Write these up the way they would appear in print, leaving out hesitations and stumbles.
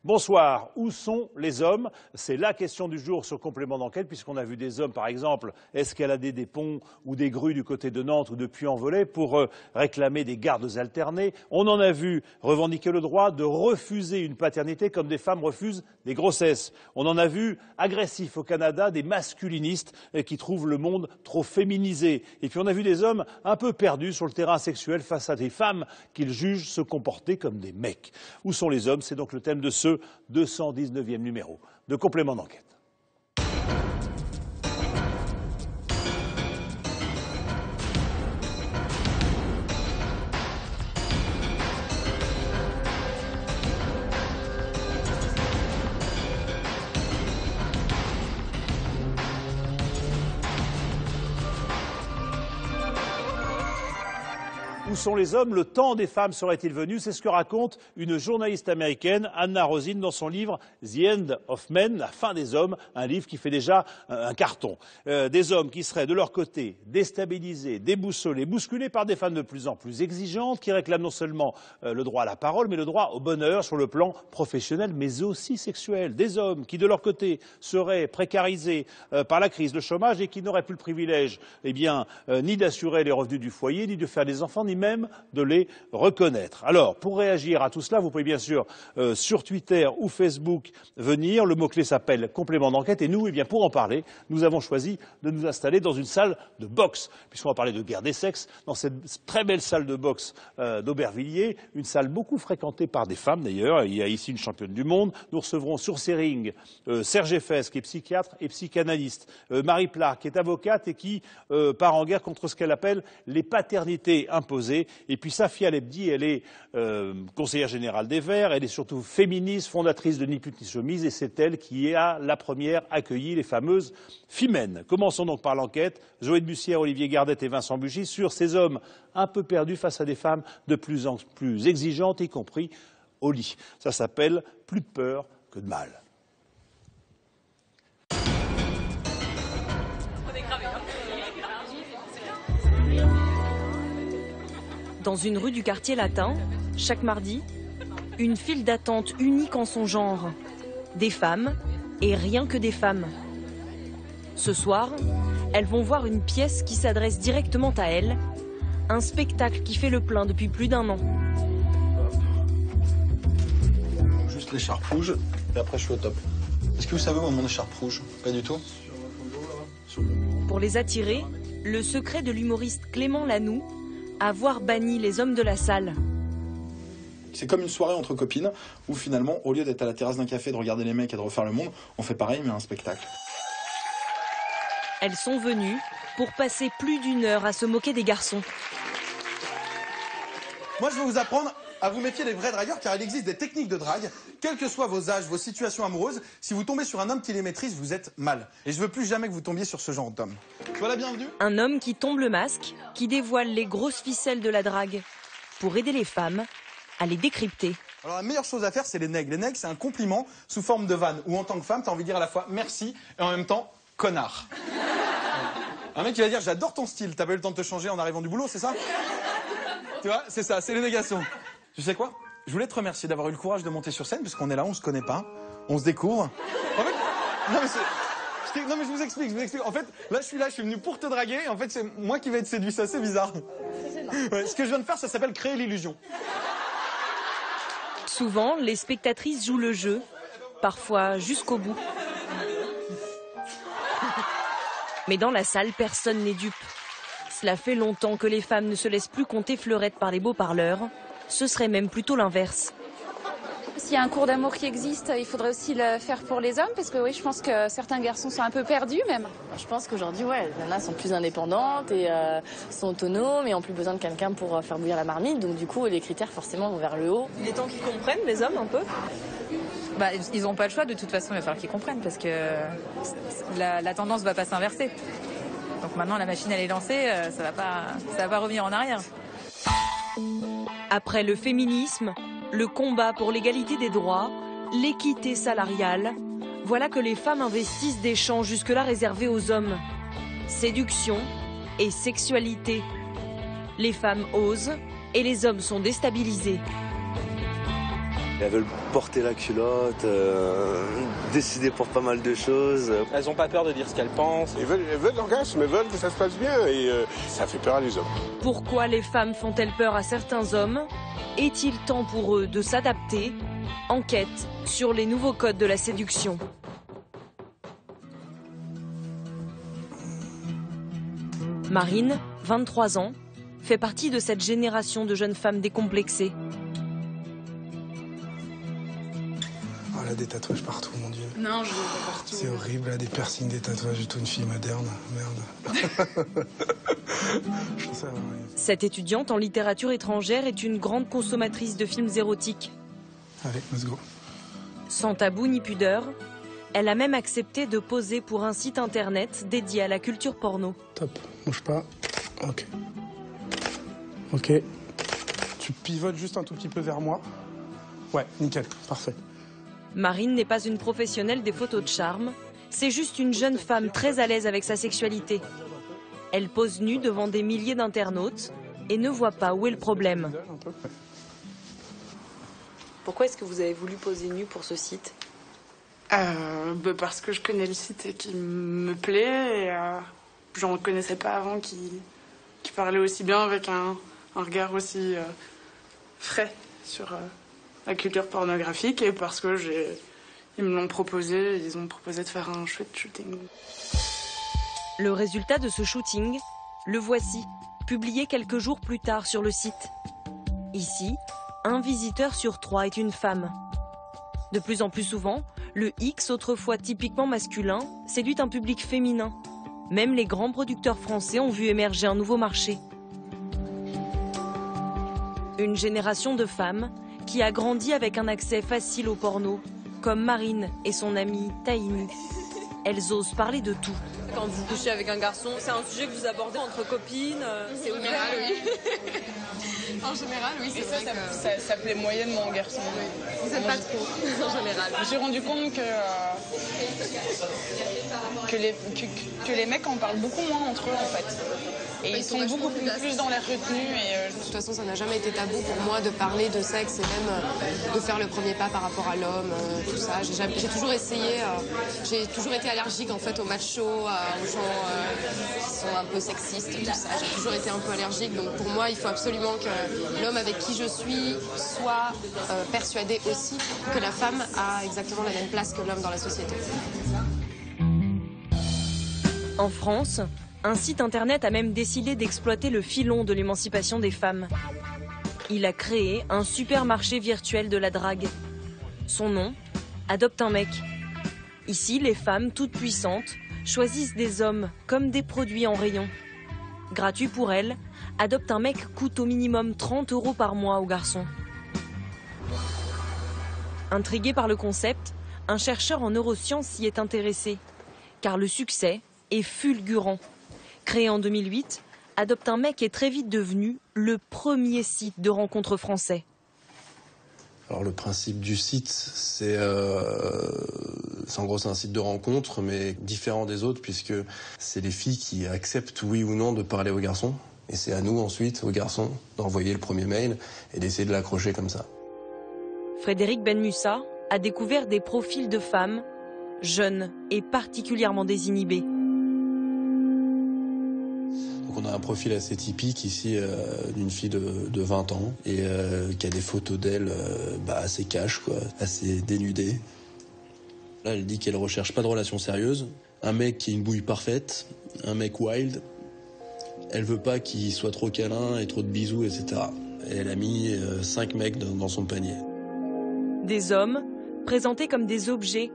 Bonsoir, où sont les hommes? C'est la question du jour sur Complément d'enquête, puisqu'on a vu des hommes, par exemple, escalader des ponts ou des grues du côté de Nantes ou de Puy-en-Velay pour réclamer des gardes alternés. On en a vu revendiquer le droit de refuser une paternité comme des femmes refusent des grossesses. On en a vu agressifs au Canada, des masculinistes qui trouvent le monde trop féminisé. Et puis on a vu des hommes un peu perdus sur le terrain sexuel face à des femmes qu'ils jugent se comporter comme des mecs. Où sont les hommes? C'est donc le thème de ce 219e numéro de Complément d'enquête. Où sont les hommes? Le temps des femmes serait-il venu? C'est ce que raconte une journaliste américaine, Anna Rosin, dans son livre The End of Men, la fin des hommes, un livre qui fait déjà un carton. Des hommes qui seraient de leur côté déstabilisés, déboussolés, bousculés par des femmes de plus en plus exigeantes, qui réclament non seulement le droit à la parole, mais le droit au bonheur sur le plan professionnel, mais aussi sexuel. Des hommes qui, de leur côté, seraient précarisés par la crise, le chômage, et qui n'auraient plus le privilège, ni d'assurer les revenus du foyer, ni de faire des enfants, ni même de les reconnaître. Alors, pour réagir à tout cela, vous pouvez bien sûr sur Twitter ou Facebook venir. Le mot-clé s'appelle Complément d'enquête. Et nous, pour en parler, nous avons choisi de nous installer dans une salle de boxe, puisqu'on va parler de guerre des sexes, dans cette très belle salle de boxe d'Aubervilliers, une salle beaucoup fréquentée par des femmes d'ailleurs. Il y a ici une championne du monde. Nous recevrons sur ces rings Serge Effès, qui est psychiatre et psychanalyste, Marie Plar, qui est avocate et qui part en guerre contre ce qu'elle appelle les paternités imposées. Et puis Safia Lebdi, elle est conseillère générale des Verts, elle est surtout féministe, fondatrice de Ni pute ni chemise, et c'est elle qui a la première accueilli les fameuses Femmes. Commençons donc par l'enquête. Zoé de Bussière, Olivier Gardette et Vincent Buchy sur ces hommes un peu perdus face à des femmes de plus en plus exigeantes, y compris au lit. Ça s'appelle Plus de peur que de mal. Dans une rue du quartier latin, chaque mardi, une file d'attente unique en son genre. Des femmes, et rien que des femmes. Ce soir, elles vont voir une pièce qui s'adresse directement à elles, un spectacle qui fait le plein depuis plus d'1 an. Juste l'écharpe rouge, et après je suis au top. Est-ce que vous savez où est mon écharpe rouge? Pas du tout. Pour les attirer, le secret de l'humoriste Clément Lanoux, avoir banni les hommes de la salle. C'est comme une soirée entre copines où finalement, au lieu d'être à la terrasse d'un café, de regarder les mecs et de refaire le monde, on fait pareil mais un spectacle. Elles sont venues pour passer plus d'1 heure à se moquer des garçons. Moi je vais vous apprendre à vous méfier des vrais dragueurs car il existe des techniques de drague, quels que soient vos âges, vos situations amoureuses. Si vous tombez sur un homme qui les maîtrise, vous êtes mal. Et je veux plus jamais que vous tombiez sur ce genre d'homme. Sois la bienvenue. Un homme qui tombe le masque, qui dévoile les grosses ficelles de la drague, pour aider les femmes à les décrypter. Alors la meilleure chose à faire, c'est les nègres. Les nègres, c'est un compliment sous forme de vanne, où en tant que femme, t'as envie de dire à la fois merci et en même temps connard. Un mec qui va dire j'adore ton style, t'as pas eu le temps de te changer en arrivant du boulot, c'est ça? Tu vois, c'est ça, c'est les négations. Tu sais quoi? Je voulais te remercier d'avoir eu le courage de monter sur scène, parce qu'on est là, on se connaît pas, on se découvre. En fait, non mais je vous explique. En fait, là, je suis venu pour te draguer, et en fait, c'est moi qui vais être séduit, c'est assez bizarre. Ouais, ce que je viens de faire, ça s'appelle créer l'illusion. Souvent, les spectatrices jouent le jeu, parfois jusqu'au bout. Mais dans la salle, personne n'est dupe. Cela fait longtemps que les femmes ne se laissent plus compter fleurettes par les beaux parleurs. Ce serait même plutôt l'inverse. S'il y a un cours d'amour qui existe, il faudrait aussi le faire pour les hommes, parce que oui, je pense que certains garçons sont un peu perdus même. Je pense qu'aujourd'hui, ouais, les nanas sont plus indépendantes et sont autonomes et ont plus besoin de quelqu'un pour faire bouillir la marmite. Donc du coup, les critères forcément vont vers le haut. Il est temps qu'ils comprennent, les hommes, un peu. Bah, ils n'ont pas le choix, de toute façon, il va falloir qu'ils comprennent, parce que la tendance ne va pas s'inverser. Donc maintenant, la machine, elle est lancée, ça va pas revenir en arrière. Après le féminisme, le combat pour l'égalité des droits, l'équité salariale, voilà que les femmes investissent des champs jusque-là réservés aux hommes. Séduction et sexualité. Les femmes osent et les hommes sont déstabilisés. Elles veulent porter la culotte, décider pour pas mal de choses. Elles n'ont pas peur de dire ce qu'elles pensent. Elles veulent l'orgasme, elles veulent que ça se passe bien et ça fait peur à les hommes. Pourquoi les femmes font-elles peur à certains hommes? Est-il temps pour eux de s'adapter? Enquête sur les nouveaux codes de la séduction. Marine, 23 ans, fait partie de cette génération de jeunes femmes décomplexées. Oh, elle a des tatouages partout, mon Dieu. Non, je ne vois pas partout. C'est horrible, elle a des piercings, des tatouages et tout, une fille moderne. Merde. Je trouve ça horrible. Cette étudiante en littérature étrangère est une grande consommatrice de films érotiques. Allez, let's go. Sans tabou ni pudeur, elle a même accepté de poser pour un site internet dédié à la culture porno. Top, bouge pas. Ok. Ok. Tu pivotes juste un tout petit peu vers moi. Ouais, nickel, parfait. Marine n'est pas une professionnelle des photos de charme, c'est juste une jeune femme très à l'aise avec sa sexualité. Elle pose nue devant des milliers d'internautes et ne voit pas où est le problème. Pourquoi est-ce que vous avez voulu poser nue pour ce site? Parce que je connais le site et qu'il me plaît. Et j'en connaissais pas avant qui parlait aussi bien avec un regard aussi frais sur la culture pornographique. Et parce que ils me l'ont proposé, ils ont proposé de faire un chouette shooting. Le résultat de ce shooting, le voici, publié quelques jours plus tard sur le site. Ici, un visiteur sur 3 est une femme. De plus en plus souvent, le X, autrefois typiquement masculin, séduit un public féminin. Même les grands producteurs français ont vu émerger un nouveau marché. Une génération de femmes qui a grandi avec un accès facile au porno, comme Marine et son amie Taïni. Elles osent parler de tout. Quand vous couchez avec un garçon, c'est un sujet que vous abordez entre copines, c'est ouvert. Oui. En général, oui, c'est vrai que ça plaît moyennement aux garçons. Vous n'êtes pas trop, en général. Je me suis rendu compte que les mecs en parlent beaucoup moins entre eux, en fait. Et ils sont beaucoup plus dans la retenue. De toute façon, ça n'a jamais été tabou pour moi de parler de sexe et même de faire le premier pas par rapport à l'homme, tout ça. J'ai toujours essayé, j'ai toujours été allergique en fait aux machos, aux gens qui sont un peu sexistes, tout ça. J'ai toujours été un peu allergique. Donc pour moi, il faut absolument que l'homme avec qui je suis soit persuadé aussi que la femme a exactement la même place que l'homme dans la société. En France, un site internet a même décidé d'exploiter le filon de l'émancipation des femmes. Il a créé un supermarché virtuel de la drague. Son nom, Adopte un mec. Ici, les femmes, toutes puissantes, choisissent des hommes comme des produits en rayon. Gratuit pour elles, Adopte un mec coûte au minimum 30 € par mois aux garçons. Intrigué par le concept, un chercheur en neurosciences s'y est intéressé, car le succès est fulgurant. Créé en 2008, Adopte un mec est très vite devenu le premier site de rencontres français. Alors le principe du site, c'est en gros c'est un site de rencontre, mais différent des autres puisque c'est les filles qui acceptent oui ou non de parler aux garçons. Et c'est à nous ensuite, aux garçons, d'envoyer le premier mail et d'essayer de l'accrocher comme ça. Frédéric Benmussa a découvert des profils de femmes jeunes et particulièrement désinhibées. Donc on a un profil assez typique ici d'une fille de 20 ans et qui a des photos d'elle assez cash, quoi, assez dénudée. Là, elle dit qu'elle recherche pas de relation sérieuse, un mec qui est une bouille parfaite, un mec wild. Elle veut pas qu'il soit trop câlin et trop de bisous, etc. Et elle a mis 5 mecs dans son panier. Des hommes présentés comme des objets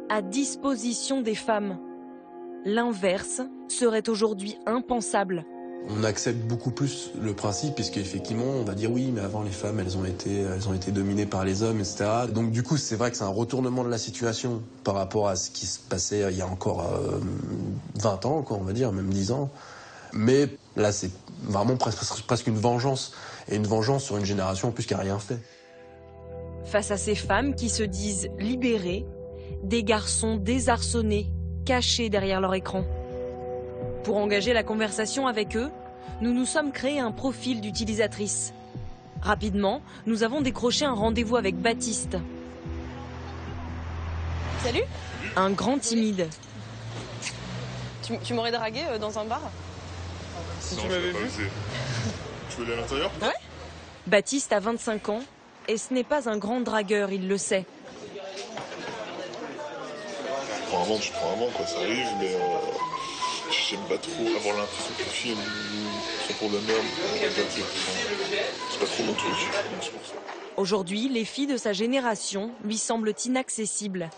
à disposition des femmes. L'inverse serait aujourd'hui impensable. On accepte beaucoup plus le principe puisqu'effectivement on va dire oui mais avant les femmes elles ont été dominées par les hommes, etc. Donc du coup c'est vrai que c'est un retournement de la situation par rapport à ce qui se passait il y a encore 20 ans quoi, on va dire, même 10 ans. Mais là c'est vraiment presque une vengeance, et une vengeance sur une génération en plus qui n'a rien fait. Face à ces femmes qui se disent libérées, des garçons désarçonnés, cachés derrière leur écran. Pour engager la conversation avec eux, nous nous sommes créés un profil d'utilisatrice. Rapidement, nous avons décroché un rendez-vous avec Baptiste. Salut. Un grand timide. Tu m'aurais dragué dans un bar? Si tu m'avais vu. Tu veux aller à l'intérieur? Ouais. Baptiste a 25 ans et ce n'est pas un grand dragueur, il le sait. Je prends un vent, quoi, ça arrive, mais j'aime pas trop avoir l'impression que les filles sont pour de la merde. C'est pas trop mon truc, c'est pour ça. Aujourd'hui, les filles de sa génération lui semblent inaccessibles.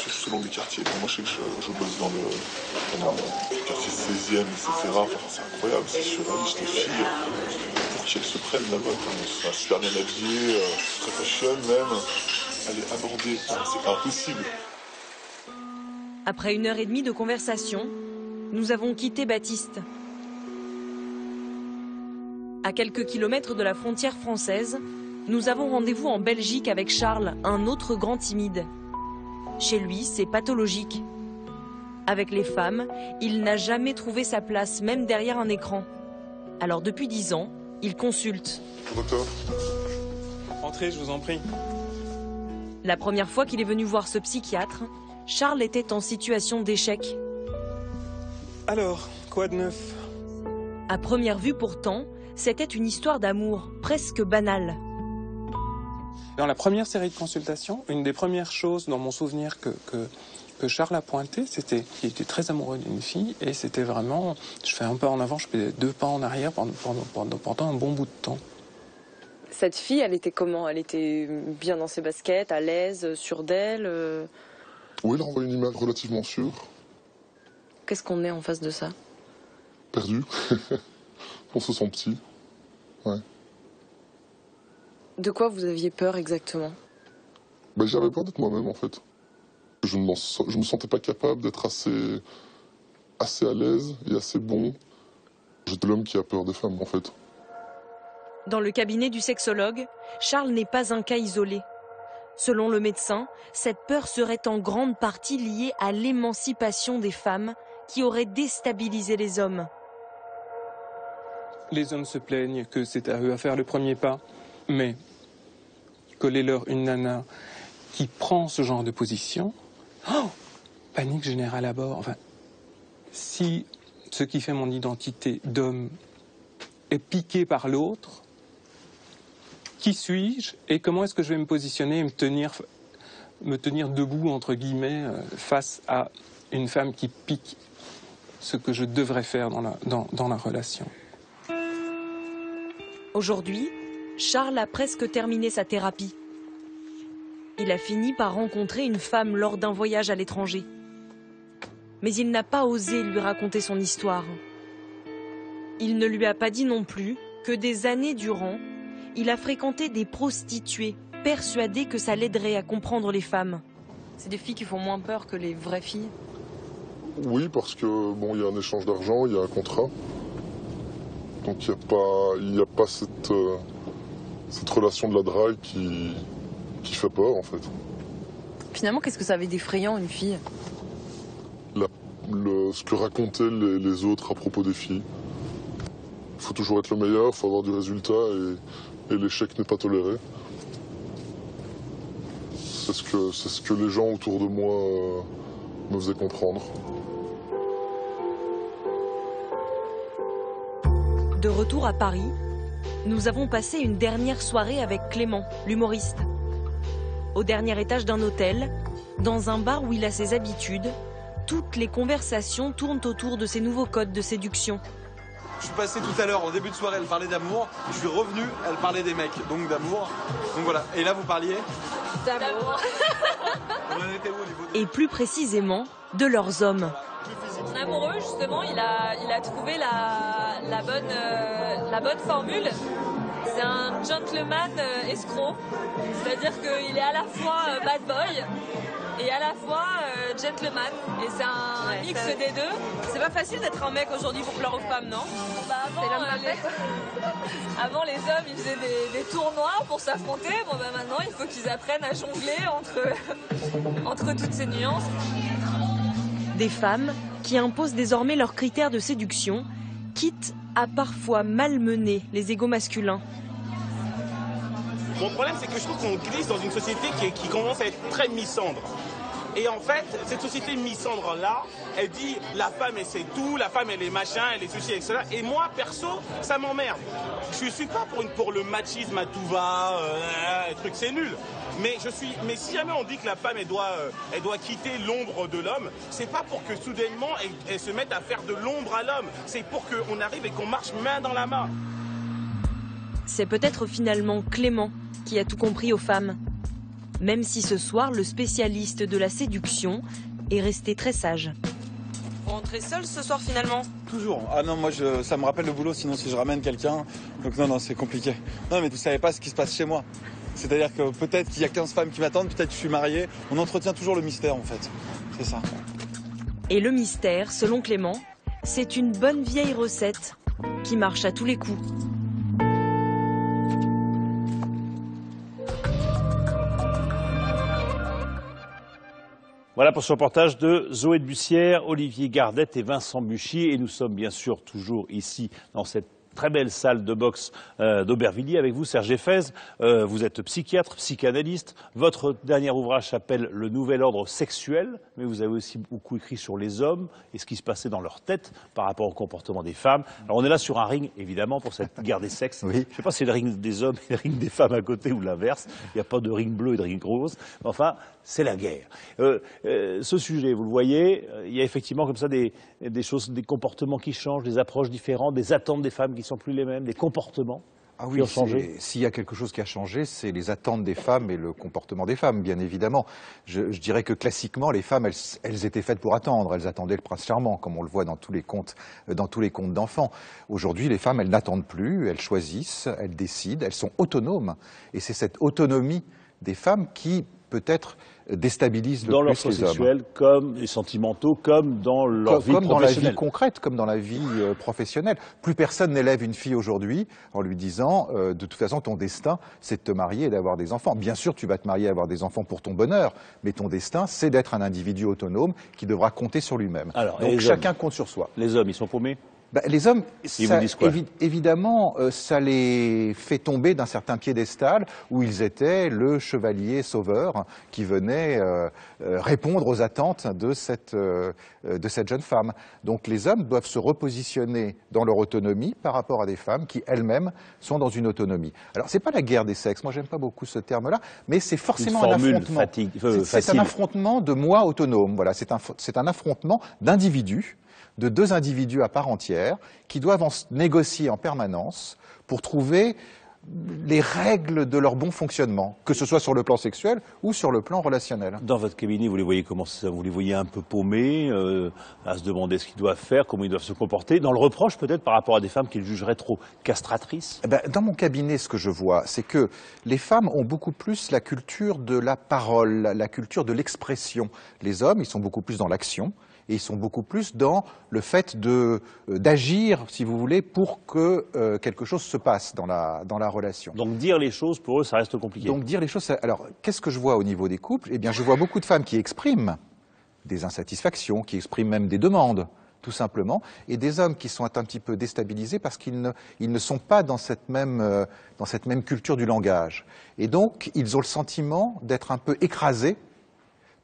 Selon les quartiers, moi je sais que je bosse dans le quartier 16e, etc. Enfin, c'est incroyable, c'est surréaliste, les filles, pour qu'elles se prennent là-bas, elles sont super bien habillées, très fashion même, elle est abordée, c'est impossible. Après 1h30 de conversation, nous avons quitté Baptiste. À quelques kilomètres de la frontière française, nous avons rendez-vous en Belgique avec Charles, un autre grand timide. Chez lui, c'est pathologique. Avec les femmes, il n'a jamais trouvé sa place, même derrière un écran. Alors depuis 10 ans, il consulte. Docteur. Entrez, je vous en prie. La première fois qu'il est venu voir ce psychiatre, Charles était en situation d'échec. Alors, quoi de neuf? À première vue pourtant, c'était une histoire d'amour, presque banale. Dans la première série de consultations, une des premières choses dans mon souvenir que Charles a pointé, c'était qu'il était très amoureux d'une fille et c'était vraiment, je fais un pas en avant, je fais 2 pas en arrière pendant un bon bout de temps. Cette fille, elle était comment? Elle était bien dans ses baskets, à l'aise, sûre d'elle Oui, elle renvoie une image relativement sûre. Qu'est-ce qu'on est en face de ça? Perdu. On se sent petit. Ouais. De quoi vous aviez peur exactement? J'avais peur d'être moi-même en fait. Je me sentais pas capable d'être assez à l'aise et assez bon. J'étais l'homme qui a peur des femmes en fait. Dans le cabinet du sexologue, Charles n'est pas un cas isolé. Selon le médecin, cette peur serait en grande partie liée à l'émancipation des femmes qui aurait déstabilisé les hommes. Les hommes se plaignent que c'est à eux à faire le premier pas, mais collez-leur une nana qui prend ce genre de position, panique générale à bord. Enfin, si ce qui fait mon identité d'homme est piqué par l'autre, qui suis-je et comment est-ce que je vais me positionner et me tenir debout, entre guillemets, face à une femme qui pique ce que je devrais faire dans la relation. Aujourd'hui, Charles a presque terminé sa thérapie. Il a fini par rencontrer une femme lors d'un voyage à l'étranger. Mais il n'a pas osé lui raconter son histoire. Il ne lui a pas dit non plus que des années durant, il a fréquenté des prostituées, persuadé que ça l'aiderait à comprendre les femmes. C'est des filles qui font moins peur que les vraies filles? Oui, parce que bon, il y a un échange d'argent, il y a un contrat. Donc il n'y a pas cette relation de la drague qui fait peur en fait. Finalement, qu'est-ce que ça avait d'effrayant, une fille? Ce que racontaient les autres à propos des filles. Il faut toujours être le meilleur, il faut avoir du résultat et l'échec n'est pas toléré. C'est ce que les gens autour de moi me faisaient comprendre. De retour à Paris, nous avons passé une dernière soirée avec Clément, l'humoriste. Au dernier étage d'un hôtel, dans un bar où il a ses habitudes, toutes les conversations tournent autour de ses nouveaux codes de séduction. Je suis passé tout à l'heure, en début de soirée, elle parlait d'amour. Je suis revenu, elle parlait des mecs, donc d'amour. Donc voilà. Et là, vous parliez d'amour. Et plus précisément, de leurs hommes. Mon amoureux, justement, il a trouvé la bonne formule. C'est un gentleman escroc. C'est-à-dire qu'il est à la fois bad boy et à la fois gentleman. Et c'est un mix des deux. C'est pas facile d'être un mec aujourd'hui pour plaire aux femmes, non? Avant, les hommes, ils faisaient des tournois pour s'affronter. Bon, maintenant, il faut qu'ils apprennent à jongler entre toutes ces nuances. Des femmes qui imposent désormais leurs critères de séduction, quitte à parfois malmener les égos masculins. Mon problème, c'est que je trouve qu'on glisse dans une société qui commence à être très mi-cendre. Et en fait, cette société mi-cendre-là, elle dit la femme, elle sait tout, la femme, elle est machin, elle est ceci, et cela. Et moi, perso, ça m'emmerde. Je suis pas pour le machisme à tout va, truc, c'est nul. Mais si jamais on dit que la femme, elle doit quitter l'ombre de l'homme, c'est pas pour que soudainement, elle se mette à faire de l'ombre à l'homme. C'est pour qu'on arrive et qu'on marche main dans la main. C'est peut-être finalement Clément qui a tout compris aux femmes. Même si ce soir, le spécialiste de la séduction est resté très sage. Vous rentrez seul ce soir finalement? Toujours. Ah non, moi ça me rappelle le boulot, sinon si je ramène quelqu'un, donc non, c'est compliqué. Non, mais vous savez pas ce qui se passe chez moi. C'est-à-dire que peut-être qu'il y a 15 femmes qui m'attendent, peut-être que je suis marié. On entretient toujours le mystère en fait. C'est ça. Et le mystère, selon Clément, c'est une bonne vieille recette qui marche à tous les coups. Voilà pour ce reportage de Zoé de Bussière, Olivier Gardette et Vincent Buchier. Et nous sommes bien sûr toujours ici dans cette très belle salle de boxe d'Aubervilliers avec vous, Serge Effez. Vous êtes psychiatre, psychanalyste. Votre dernier ouvrage s'appelle Le Nouvel Ordre Sexuel, mais vous avez aussi beaucoup écrit sur les hommes et ce qui se passait dans leur tête par rapport au comportement des femmes. Alors on est là sur un ring, évidemment, pour cette guerre des sexes. Oui. Je ne sais pas si c'est le ring des hommes et le ring des femmes à côté ou l'inverse. Il n'y a pas de ring bleu et de ring rose. Enfin, c'est la guerre. Ce sujet, vous le voyez, il y a effectivement comme ça des choses, des comportements qui changent, des approches différentes, des attentes des femmes qui ne sont plus les mêmes, des comportements qui ont changé. S'il y a quelque chose qui a changé, c'est les attentes des femmes et le comportement des femmes, bien évidemment. Je dirais que classiquement, les femmes, elles étaient faites pour attendre. Elles attendaient le prince charmant, comme on le voit dans tous les contes d'enfants. Aujourd'hui, les femmes, elles n'attendent plus, elles choisissent, elles décident, elles sont autonomes. Et c'est cette autonomie des femmes qui, peut-être, déstabilise le plus les hommes. Dans leur choix sexuel, comme les sentimentaux, comme dans leur vie professionnelle. Comme dans la vie concrète, comme dans la vie professionnelle. Plus personne n'élève une fille aujourd'hui en lui disant de toute façon, ton destin, c'est de te marier et d'avoir des enfants. Bien sûr, tu vas te marier et avoir des enfants pour ton bonheur, mais ton destin, c'est d'être un individu autonome qui devra compter sur lui-même. Donc chacun compte sur soi. Les hommes, ils sont paumés? Les hommes, évidemment, ça les fait tomber d'un certain piédestal où ils étaient le chevalier sauveur qui venait répondre aux attentes de cette jeune femme. Donc les hommes doivent se repositionner dans leur autonomie par rapport à des femmes qui elles-mêmes sont dans une autonomie. Alors c'est pas la guerre des sexes, moi j'aime pas beaucoup ce terme-là, mais c'est forcément un affrontement. C'est un affrontement de moi autonome. Voilà, c'est un affrontement d'individus, de deux individus à part entière qui doivent négocier en permanence pour trouver les règles de leur bon fonctionnement, que ce soit sur le plan sexuel ou sur le plan relationnel. Dans votre cabinet, vous les voyez comment ça? Vous les voyez un peu paumés, à se demander ce qu'ils doivent faire, comment ils doivent se comporter, dans le reproche peut-être par rapport à des femmes qu'ils jugeraient trop castratrices? Dans mon cabinet, ce que je vois, c'est que les femmes ont beaucoup plus la culture de la parole, la culture de l'expression. Les hommes, ils sont beaucoup plus dans l'action. Et ils sont beaucoup plus dans le fait d'agir, si vous voulez, pour que quelque chose se passe dans la relation. Donc dire les choses, pour eux, ça reste compliqué. Donc dire les choses, alors qu'est-ce que je vois au niveau des couples? Eh bien, je vois beaucoup de femmes qui expriment des insatisfactions, qui expriment même des demandes, tout simplement, et des hommes qui sont un petit peu déstabilisés parce qu'ils ne sont pas dans cette même culture du langage. Et donc, ils ont le sentiment d'être un peu écrasés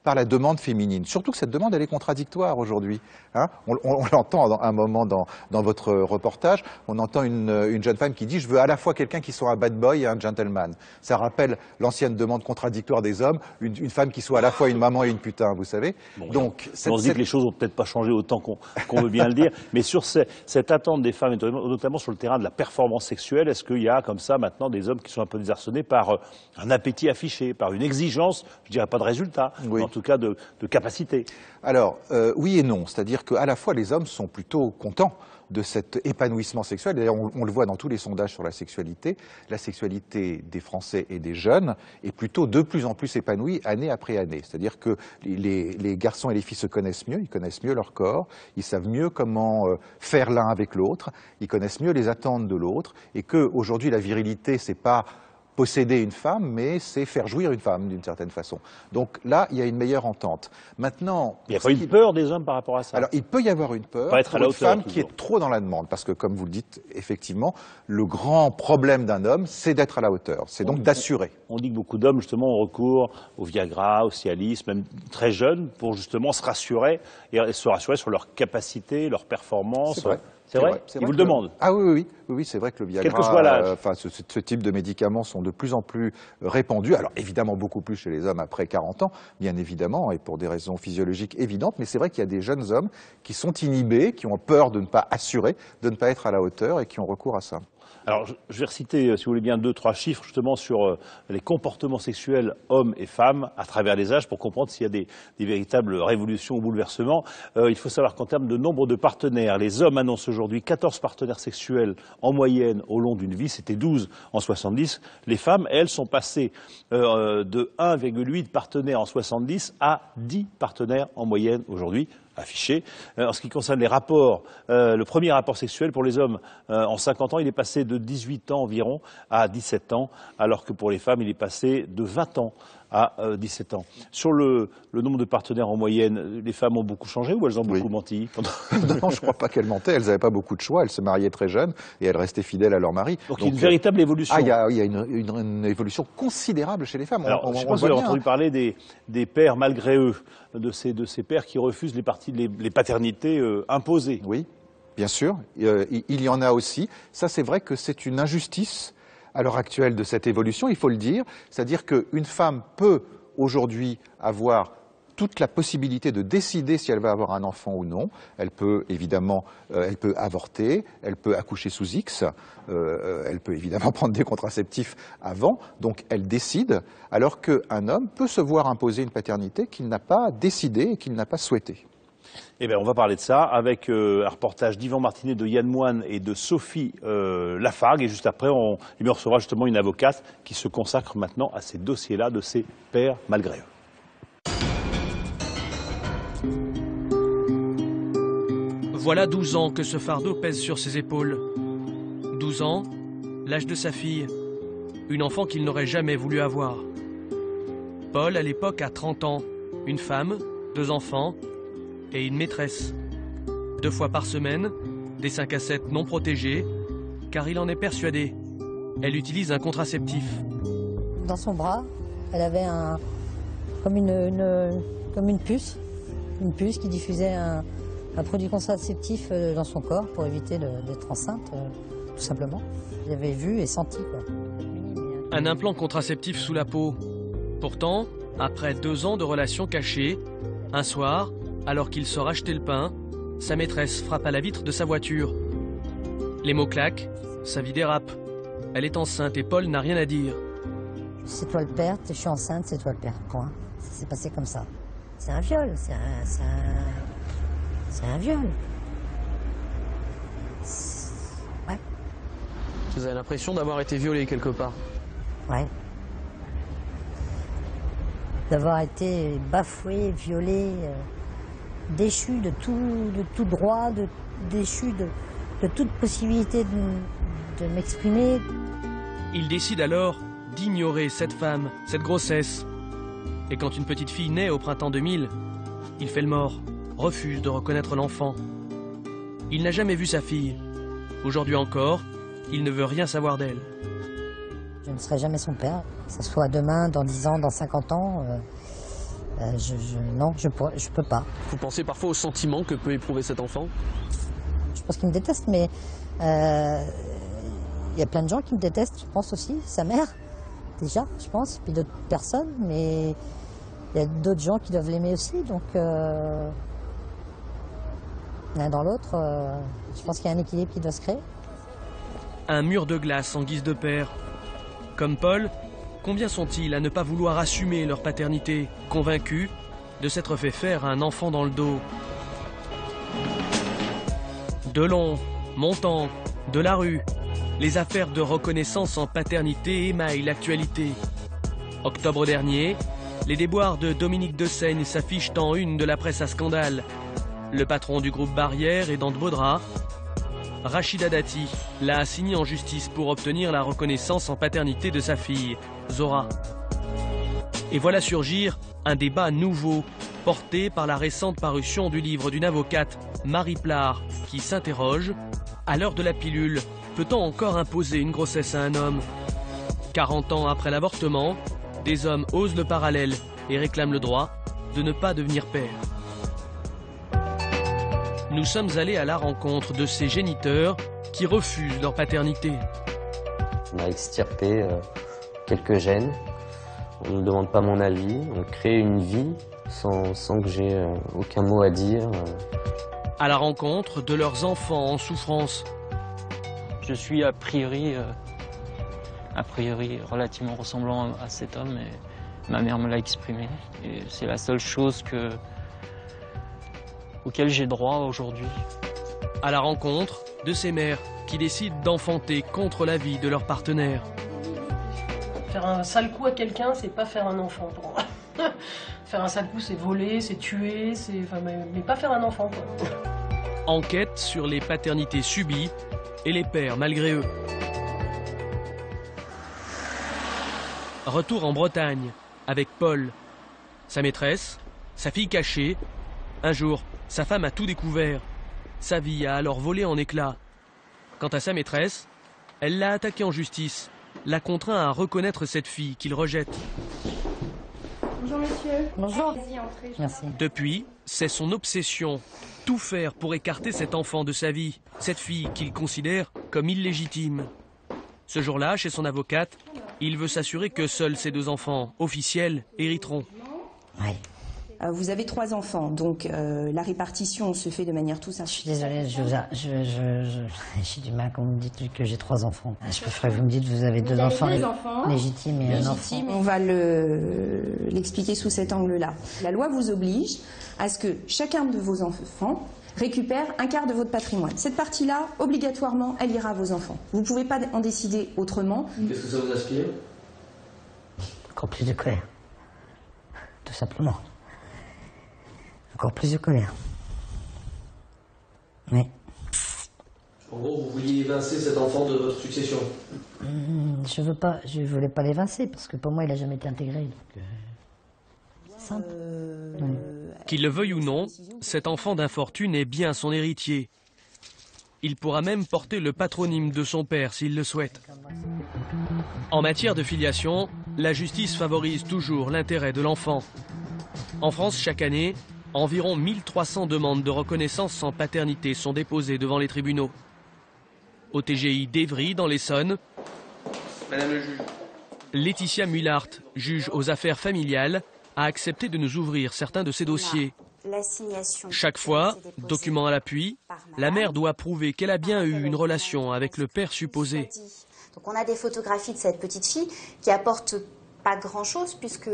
par la demande féminine. Surtout que cette demande, elle est contradictoire aujourd'hui. Hein, on l'entend à un moment dans votre reportage, on entend une jeune femme qui dit « je veux à la fois quelqu'un qui soit un bad boy et un gentleman ». Ça rappelle l'ancienne demande contradictoire des hommes, une femme qui soit à la fois une maman et une putain, vous savez. Bon, donc, on se dit que les choses n'ont peut-être pas changé autant qu'on veut bien le dire, mais sur cette attente des femmes, notamment sur le terrain de la performance sexuelle, est-ce qu'il y a comme ça maintenant des hommes qui sont un peu désarçonnés par un appétit affiché, par une exigence, je dirais pas de résultat, oui, en tout cas de capacité? Alors, oui et non, c'est-à-dire qu'à la fois les hommes sont plutôt contents de cet épanouissement sexuel. D'ailleurs, on le voit dans tous les sondages sur la sexualité des Français et des jeunes est plutôt de plus en plus épanouie année après année. C'est-à-dire que les garçons et les filles se connaissent mieux, ils connaissent mieux leur corps, ils savent mieux comment faire l'un avec l'autre, ils connaissent mieux les attentes de l'autre, et qu'aujourd'hui la virilité, c'est pas posséder une femme, mais c'est faire jouir une femme d'une certaine façon. Donc là, il y a une meilleure entente. Maintenant, il n'y a pas une peur des hommes par rapport à ça? Alors, il peut y avoir une peur pour une femme qui est trop dans la demande, parce que, comme vous le dites, effectivement, le grand problème d'un homme, c'est d'être à la hauteur, c'est donc d'assurer. On dit que beaucoup d'hommes, justement, ont recours au Viagra, au Cialis, même très jeunes, pour justement se rassurer et se rassurer sur leur capacité, leur performance. C'est vrai. C'est vrai. Ils vous le demandent. Ah oui, c'est vrai que le Viagra, quel que soit l'âge. Ce type de médicaments sont de plus en plus répandus. Alors évidemment beaucoup plus chez les hommes après 40 ans, bien évidemment, et pour des raisons physiologiques évidentes. Mais c'est vrai qu'il y a des jeunes hommes qui sont inhibés, qui ont peur de ne pas assurer, de ne pas être à la hauteur et qui ont recours à ça. Alors, je vais reciter, si vous voulez bien, 2-3 chiffres justement sur les comportements sexuels hommes et femmes à travers les âges pour comprendre s'il y a des véritables révolutions ou bouleversements. Il faut savoir qu'en termes de nombre de partenaires, les hommes annoncent aujourd'hui 14 partenaires sexuels en moyenne au long d'une vie, c'était 12 en 70. Les femmes, elles, sont passées de 1,8 partenaires en 70 à 10 partenaires en moyenne aujourd'hui. Affiché. En ce qui concerne les rapports, le premier rapport sexuel pour les hommes en 50 ans, il est passé de 18 ans environ à 17 ans, alors que pour les femmes, il est passé de 20 ans à 17 ans. Sur le nombre de partenaires en moyenne, les femmes ont beaucoup changé ou elles ont beaucoup menti? Non, je ne crois pas qu'elles mentaient, elles n'avaient pas beaucoup de choix, elles se mariaient très jeunes et elles restaient fidèles à leur mari. Donc il y a une véritable évolution. Ah, il y a une évolution considérable chez les femmes. Alors, je ne sais pas si vous avez entendu parler des pères malgré eux, de ces pères qui refusent les paternités imposées. Oui, bien sûr, il y en a aussi. Ça, c'est vrai que c'est une injustice à l'heure actuelle de cette évolution, il faut le dire. C'est-à-dire qu'une femme peut aujourd'hui avoir toute la possibilité de décider si elle va avoir un enfant ou non. Elle peut évidemment elle peut avorter, elle peut accoucher sous X, elle peut évidemment prendre des contraceptifs avant, donc elle décide, alors qu'un homme peut se voir imposer une paternité qu'il n'a pas décidée et qu'il n'a pas souhaitée. Eh bien, on va parler de ça avec un reportage d'Yvan Martinet, de Yann Moine et de Sophie Lafargue. Et juste après, on recevra justement une avocate qui se consacre maintenant à ces dossiers-là de ces pères malgré eux. Voilà 12 ans que ce fardeau pèse sur ses épaules. 12 ans, l'âge de sa fille, une enfant qu'il n'aurait jamais voulu avoir. Paul, à l'époque, a 30 ans, une femme, 2 enfants et une maîtresse. 2 fois par semaine, des 5 à 7 non protégés, car il en est persuadé. Elle utilise un contraceptif. Dans son bras, elle avait comme une puce qui diffusait un produit contraceptif dans son corps pour éviter d'être enceinte, tout simplement. Il avait vu et senti, quoi. Un implant contraceptif sous la peau. Pourtant, après 2 ans de relations cachées, un soir, alors qu'il sort acheter le pain, sa maîtresse frappe à la vitre de sa voiture. Les mots claquent, sa vie dérape. Elle est enceinte et Paul n'a rien à dire. C'est toi le père, je suis enceinte, c'est toi le père. Point. Ça s'est passé comme ça. C'est un viol, c'est un viol. Ouais. Vous avez l'impression d'avoir été violée quelque part? Ouais. D'avoir été bafoué, violé, déchu de tout droit, déchu de toute possibilité de m'exprimer. Il décide alors d'ignorer cette femme, cette grossesse. Et quand une petite fille naît au printemps 2000, il fait le mort, refuse de reconnaître l'enfant. Il n'a jamais vu sa fille. Aujourd'hui encore, il ne veut rien savoir d'elle. Je ne serai jamais son père, que ce soit demain, dans 10 ans, dans 50 ans. Non, je peux pas. Vous pensez parfois au sentiment que peut éprouver cet enfant? Je pense qu'il me déteste, mais il y a plein de gens qui me détestent, je pense aussi. Sa mère, déjà, je pense, puis d'autres personnes, mais il y a d'autres gens qui doivent l'aimer aussi, donc l'un dans l'autre, je pense qu'il y a un équilibre qui doit se créer. Un mur de glace en guise de père. Comme Paul, combien sont-ils à ne pas vouloir assumer leur paternité, convaincus de s'être fait faire un enfant dans le dos? Delon, Montand, Delarue, les affaires de reconnaissance en paternité émaillent l'actualité. Octobre dernier, les déboires de Dominique de Seigne s'affichent en une de la presse à scandale. Le patron du groupe Barrière et d'Ante Baudrat Rachida Dati l'a assigné en justice pour obtenir la reconnaissance en paternité de sa fille, Zora. Et voilà surgir un débat nouveau, porté par la récente parution du livre d'une avocate, Marie Plard, qui s'interroge: à l'heure de la pilule, peut-on encore imposer une grossesse à un homme? 40 ans après l'avortement, des hommes osent le parallèle et réclament le droit de ne pas devenir père. Nous sommes allés à la rencontre de ces géniteurs qui refusent leur paternité. On a extirpé quelques gènes, on ne demande pas mon avis, on crée une vie sans que j'ai aucun mot à dire. À la rencontre de leurs enfants en souffrance. Je suis a priori relativement ressemblant à cet homme et ma mère me l'a exprimé. Et c'est la seule chose auquel j'ai droit aujourd'hui. À la rencontre de ces mères qui décident d'enfanter contre l'avis de leur partenaire. Faire un sale coup à quelqu'un, c'est pas faire un enfant pour moi. Faire un sale coup, c'est voler, c'est tuer, mais pas faire un enfant, quoi. Enquête sur les paternités subies et les pères malgré eux. Retour en Bretagne avec Paul, sa maîtresse, sa fille cachée. Un jour, sa femme a tout découvert. Sa vie a alors volé en éclats. Quant à sa maîtresse, elle l'a attaquée en justice, l'a contraint à reconnaître cette fille qu'il rejette. Bonjour monsieur. Bonjour. Merci. Depuis, c'est son obsession. Tout faire pour écarter cet enfant de sa vie, cette fille qu'il considère comme illégitime. Ce jour-là, chez son avocate, il veut s'assurer que seuls ses 2 enfants officiels hériteront. Oui. Vous avez 3 enfants, donc la répartition se fait de manière tout simple. Je suis désolée, j'ai du mal quand vous me dites que j'ai 3 enfants. Je préfère que vous me dites que vous avez 2 enfants légitimes et un enfant. On va l'expliquer sous cet angle-là. La loi vous oblige à ce que chacun de vos enfants récupère un quart de votre patrimoine. Cette partie-là, obligatoirement, elle ira à vos enfants. Vous ne pouvez pas en décider autrement. Qu'est-ce que ça vous inspire? Encore plus de colère. Tout simplement. Encore plus de colère. Oui. En gros, vous vouliez évincer cet enfant de votre succession? Je voulais pas l'évincer parce que pour moi il a jamais été intégré. Donc, simple. Qu'il le veuille ou non, cet enfant d'infortune est bien son héritier. Il pourra même porter le patronyme de son père s'il le souhaite. En matière de filiation, la justice favorise toujours l'intérêt de l'enfant. En France, chaque année, environ 1300 demandes de reconnaissance sans paternité sont déposées devant les tribunaux. Au TGI d'Évry, dans l'Essonne, Madame le juge. Laetitia Mullart, juge aux affaires familiales, a accepté de nous ouvrir certains de ses dossiers. Chaque fois, document à l'appui, la mère doit prouver qu'elle a bien eu une relation avec le père supposé. Donc on a des photographies de cette petite fille qui apportent pas grand-chose puisque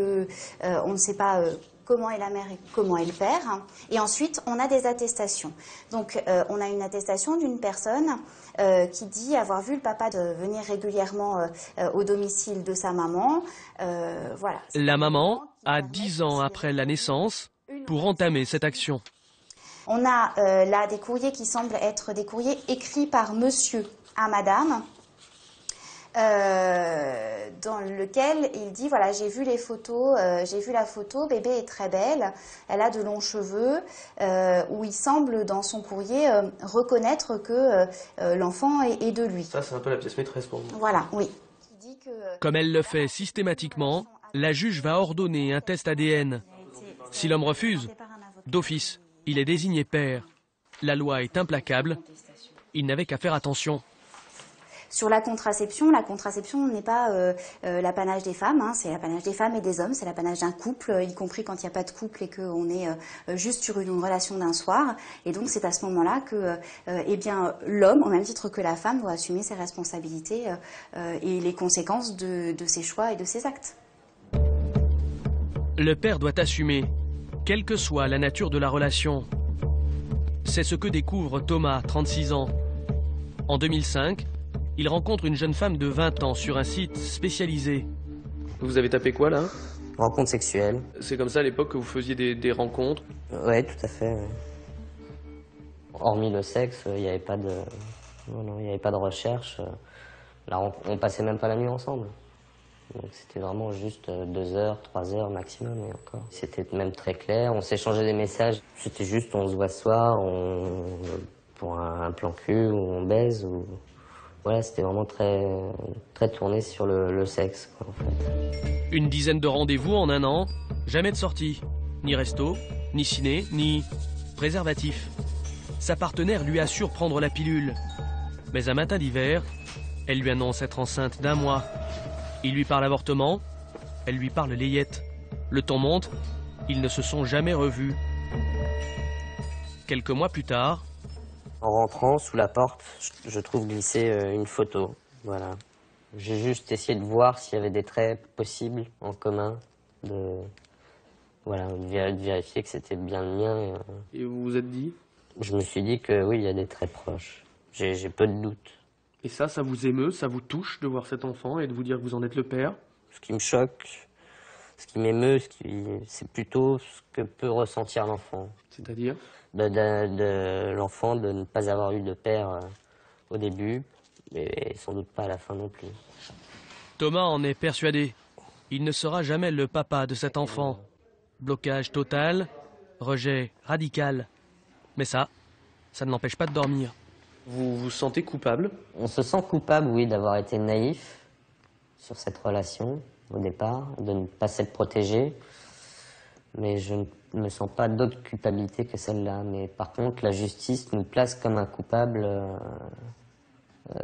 on ne sait pas comment est la mère et comment est le père. Et ensuite, on a des attestations. Donc, on a une attestation d'une personne qui dit avoir vu le papa venir régulièrement au domicile de sa maman. Voilà. La maman a 10 ans après la naissance pour entamer cette action. On a là des courriers qui semblent être des courriers écrits par monsieur à madame. Dans lequel il dit voilà, j'ai vu les photos, j'ai vu la photo, bébé est très belle, elle a de longs cheveux, où il semble dans son courrier reconnaître que l'enfant est de lui. Ça, c'est un peu la pièce maîtresse pour vous. Voilà, oui. Comme elle le fait systématiquement, la juge va ordonner un test ADN. Si l'homme refuse, d'office, il est désigné père. La loi est implacable, il n'avait qu'à faire attention. Sur la contraception n'est pas l'apanage des femmes, hein, c'est l'apanage des femmes et des hommes, c'est l'apanage d'un couple, y compris quand il n'y a pas de couple et qu'on est juste sur une relation d'un soir. Et donc c'est à ce moment-là que eh bien, l'homme, au même titre que la femme, doit assumer ses responsabilités et les conséquences de ses choix et de ses actes. Le père doit assumer, quelle que soit la nature de la relation. C'est ce que découvre Thomas, 36 ans. En 2005, il rencontre une jeune femme de 20 ans sur un site spécialisé. Vous avez tapé quoi, là? Rencontre sexuelle. C'est comme ça à l'époque que vous faisiez des rencontres? Ouais, tout à fait. Ouais. Hormis le sexe, il n'y avait pas Non, il n'y avait pas de recherche. Là, on passait même pas la nuit ensemble. Donc c'était vraiment juste 2 heures, 3 heures maximum et encore. C'était même très clair, on s'échangeait des messages. C'était juste on se voit ce soir, pour un plan cul ou on baise. Voilà, c'était vraiment très tourné sur le sexe, quoi, en fait. Une dizaine de rendez-vous en 1 an, jamais de sortie. Ni resto, ni ciné, ni préservatif. Sa partenaire lui assure prendre la pilule. Mais un matin d'hiver, elle lui annonce être enceinte d'1 mois. Il lui parle avortement, elle lui parle layette. Le ton monte, ils ne se sont jamais revus. Quelques mois plus tard... En rentrant, sous la porte, je trouve glisser une photo. Voilà. J'ai juste essayé de voir s'il y avait des traits possibles en commun, de vérifier que c'était bien le mien. Et vous vous êtes dit? Je me suis dit que oui, il y a des traits proches. J'ai peu de doutes. Et ça vous émeut, ça vous touche de voir cet enfant et de vous dire que vous en êtes le père? Ce qui me choque, ce qui m'émeut, c'est plutôt ce que peut ressentir l'enfant. C'est-à-dire? De l'enfant de ne pas avoir eu de père au début, et sans doute pas à la fin non plus. Thomas en est persuadé. Il ne sera jamais le papa de cet enfant. Blocage total, rejet radical. Mais ça ne l'empêche pas de dormir. Vous vous sentez coupable? On se sent coupable, oui, d'avoir été naïf sur cette relation au départ, de ne pas s'être protégé. Mais je ne me sens pas d'autre culpabilité que celle-là. Mais par contre, la justice nous place comme un coupable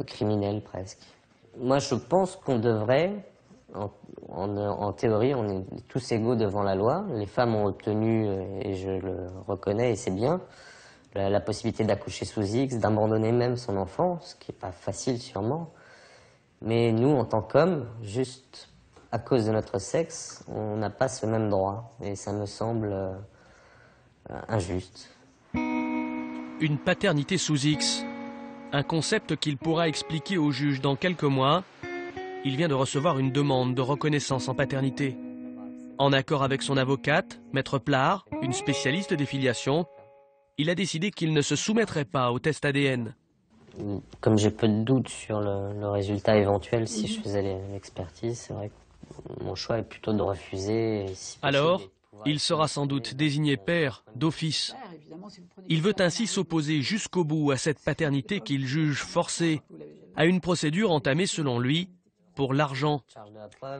criminel presque. Moi, je pense qu'on devrait, en théorie, on est tous égaux devant la loi. Les femmes ont obtenu, et je le reconnais, et c'est bien, la possibilité d'accoucher sous X, d'abandonner même son enfant, ce qui n'est pas facile sûrement. Mais nous, en tant qu'hommes, juste à cause de notre sexe, on n'a pas ce même droit. Et ça me semble injuste. Une paternité sous X, un concept qu'il pourra expliquer au juge dans quelques mois. Il vient de recevoir une demande de reconnaissance en paternité. En accord avec son avocate, Maître Plard, une spécialiste des filiations, il a décidé qu'il ne se soumettrait pas au test ADN. Comme j'ai peu de doutes sur le résultat éventuel si je faisais l'expertise, c'est vrai que mon choix est plutôt de refuser. Alors, il sera sans doute désigné père d'office. Il veut ainsi s'opposer jusqu'au bout à cette paternité qu'il juge forcée, à une procédure entamée selon lui pour l'argent.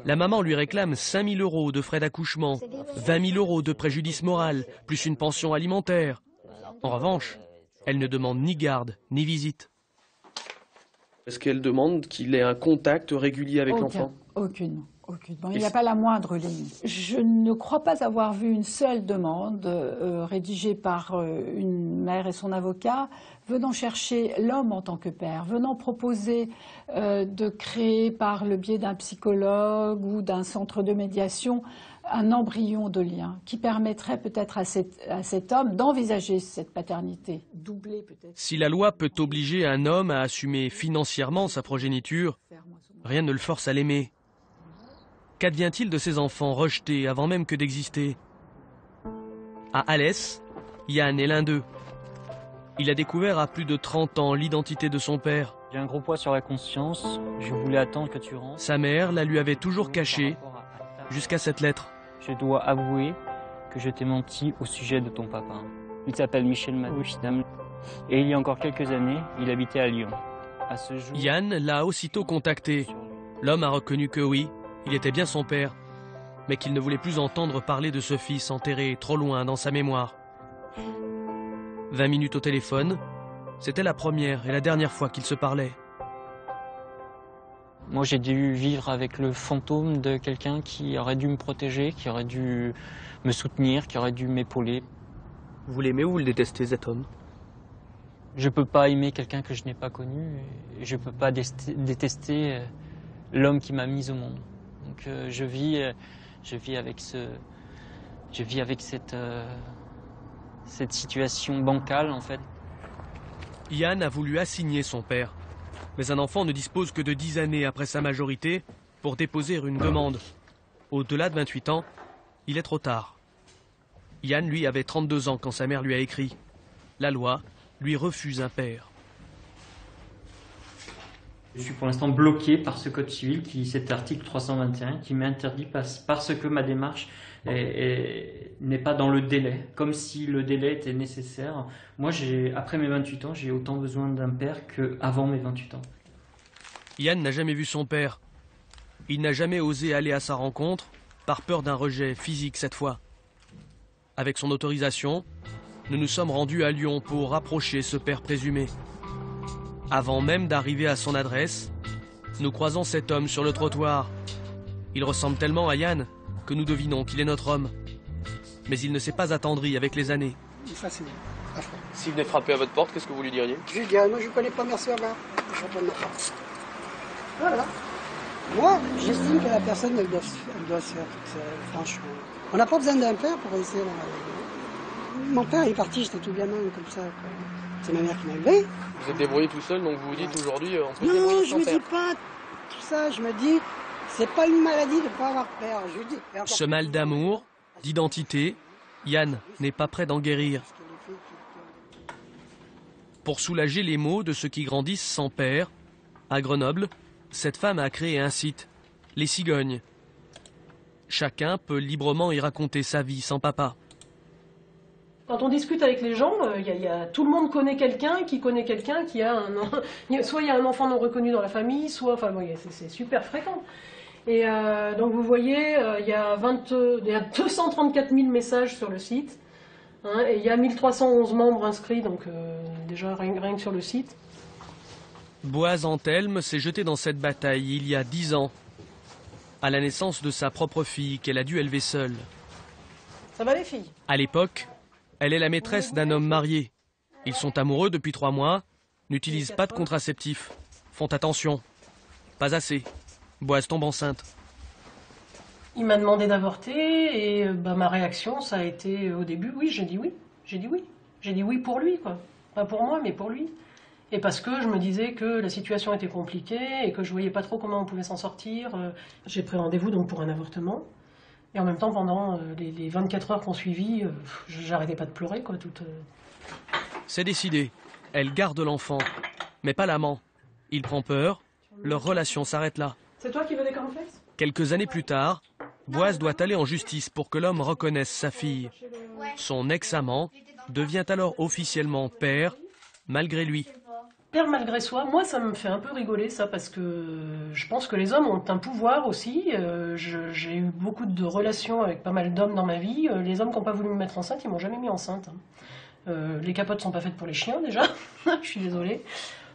La maman lui réclame 5 000 € de frais d'accouchement, 20 000 € de préjudice moral, plus une pension alimentaire. En revanche, elle ne demande ni garde, ni visite. Est-ce qu'elle demande qu'il ait un contact régulier avec l'enfant? Aucune. Bon, il n'y a pas la moindre ligne. Je ne crois pas avoir vu une seule demande rédigée par une mère et son avocat venant chercher l'homme en tant que père, venant proposer de créer par le biais d'un psychologue ou d'un centre de médiation un embryon de lien qui permettrait peut-être à cet homme d'envisager cette paternité doublée peut-être. Si la loi peut obliger un homme à assumer financièrement sa progéniture, rien ne le force à l'aimer. Qu'advient-il de ces enfants rejetés avant même que d'exister? À Alès, Yann est l'un d'eux. Il a découvert à plus de 30 ans l'identité de son père. J'ai un gros poids sur la conscience, je voulais attendre que tu rentres. Sa mère la lui avait toujours caché, jusqu'à cette lettre. Je dois avouer que je t'ai menti au sujet de ton papa. Il s'appelle Michel Madouchinam et il y a encore quelques années, il habitait à Lyon. À ce jour... Yann l'a aussitôt contacté. L'homme a reconnu que oui, il était bien son père, mais qu'il ne voulait plus entendre parler de ce fils enterré trop loin dans sa mémoire. 20 minutes au téléphone, c'était la première et la dernière fois qu'ils se parlaient. Moi, j'ai dû vivre avec le fantôme de quelqu'un qui aurait dû me protéger, qui aurait dû me soutenir, qui aurait dû m'épauler. Vous l'aimez ou vous le détestez, cet homme? Je peux pas aimer quelqu'un que je n'ai pas connu, et je peux pas détester l'homme qui m'a mis au monde. Donc je vis avec cette situation bancale, en fait. Yann a voulu assigner son père. Mais un enfant ne dispose que de 10 années après sa majorité pour déposer une demande. Au-delà de 28 ans, il est trop tard. Yann, lui, avait 32 ans quand sa mère lui a écrit. La loi lui refuse un père. Je suis pour l'instant bloqué par ce code civil, cet article 321, qui m'interdit parce que ma démarche n'est pas dans le délai, comme si le délai était nécessaire. Moi, après mes 28 ans, j'ai autant besoin d'un père qu'avant mes 28 ans. Yann n'a jamais vu son père. Il n'a jamais osé aller à sa rencontre, par peur d'un rejet physique cette fois. Avec son autorisation, nous nous sommes rendus à Lyon pour rapprocher ce père présumé. Avant même d'arriver à son adresse, nous croisons cet homme sur le trottoir. Il ressemble tellement à Yann que nous devinons qu'il est notre homme. Mais il ne s'est pas attendri avec les années. Ça, c'est affreux. S'il venait frapper à votre porte, qu'est-ce que vous lui diriez? Je lui dirais, moi je ne connais pas, merci, au revoir. Voilà. Moi, j'estime que la personne, elle doit se faire, franchement. On n'a pas besoin d'un père pour essayer. Mon père est parti, j'étais tout gamin comme ça. C'est ma mère qui m'a élevé. Vous êtes débrouillé tout seul, donc vous vous dites aujourd'hui, on peut se Non, débrouiller je sans me père. dis pas tout ça, je me dis, c'est pas une maladie de ne pas avoir père. Je lui dis, Ce mal d'amour, d'identité, Yann n'est pas prêt d'en guérir. Pour soulager les maux de ceux qui grandissent sans père, à Grenoble, cette femme a créé un site, Les Cigognes. Chacun peut librement y raconter sa vie sans papa. Quand on discute avec les gens, tout le monde connaît quelqu'un qui a soit il y a un enfant non reconnu dans la famille, soit, enfin, c'est super fréquent. Et donc vous voyez, il y a 234 000 messages sur le site, hein, et il y a 1311 membres inscrits, donc déjà rien que sur le site. Boaz Antelme s'est jeté dans cette bataille il y a 10 ans, à la naissance de sa propre fille qu'elle a dû élever seule. Ça va les filles? À l'époque, elle est la maîtresse d'un homme marié. Ils sont amoureux depuis 3 mois, n'utilisent pas de contraceptif, font attention. Pas assez. Boaz tombe enceinte. Il m'a demandé d'avorter et ma réaction, ça a été au début, oui, j'ai dit oui. J'ai dit oui. J'ai dit oui pour lui, quoi. Pas pour moi, mais pour lui. Et parce que je me disais que la situation était compliquée et que je voyais pas trop comment on pouvait s'en sortir. J'ai pris rendez-vous donc pour un avortement. Et en même temps, pendant les 24 heures qu'on suivit, j'arrêtais pas de pleurer, quoi. C'est décidé. Elle garde l'enfant, mais pas l'amant. Il prend peur. Leur relation s'arrête là. C'est toi qui veux des cornflakes? Quelques années plus tard, Boaz doit aller en justice pour que l'homme reconnaisse sa fille. Son ex-amant devient alors officiellement père, malgré lui. Père malgré soi, moi ça me fait un peu rigoler ça, parce que je pense que les hommes ont un pouvoir aussi. J'ai eu beaucoup de relations avec pas mal d'hommes dans ma vie. Les hommes qui n'ont pas voulu me mettre enceinte, ils m'ont jamais mis enceinte. Les capotes sont pas faites pour les chiens déjà, je suis désolée.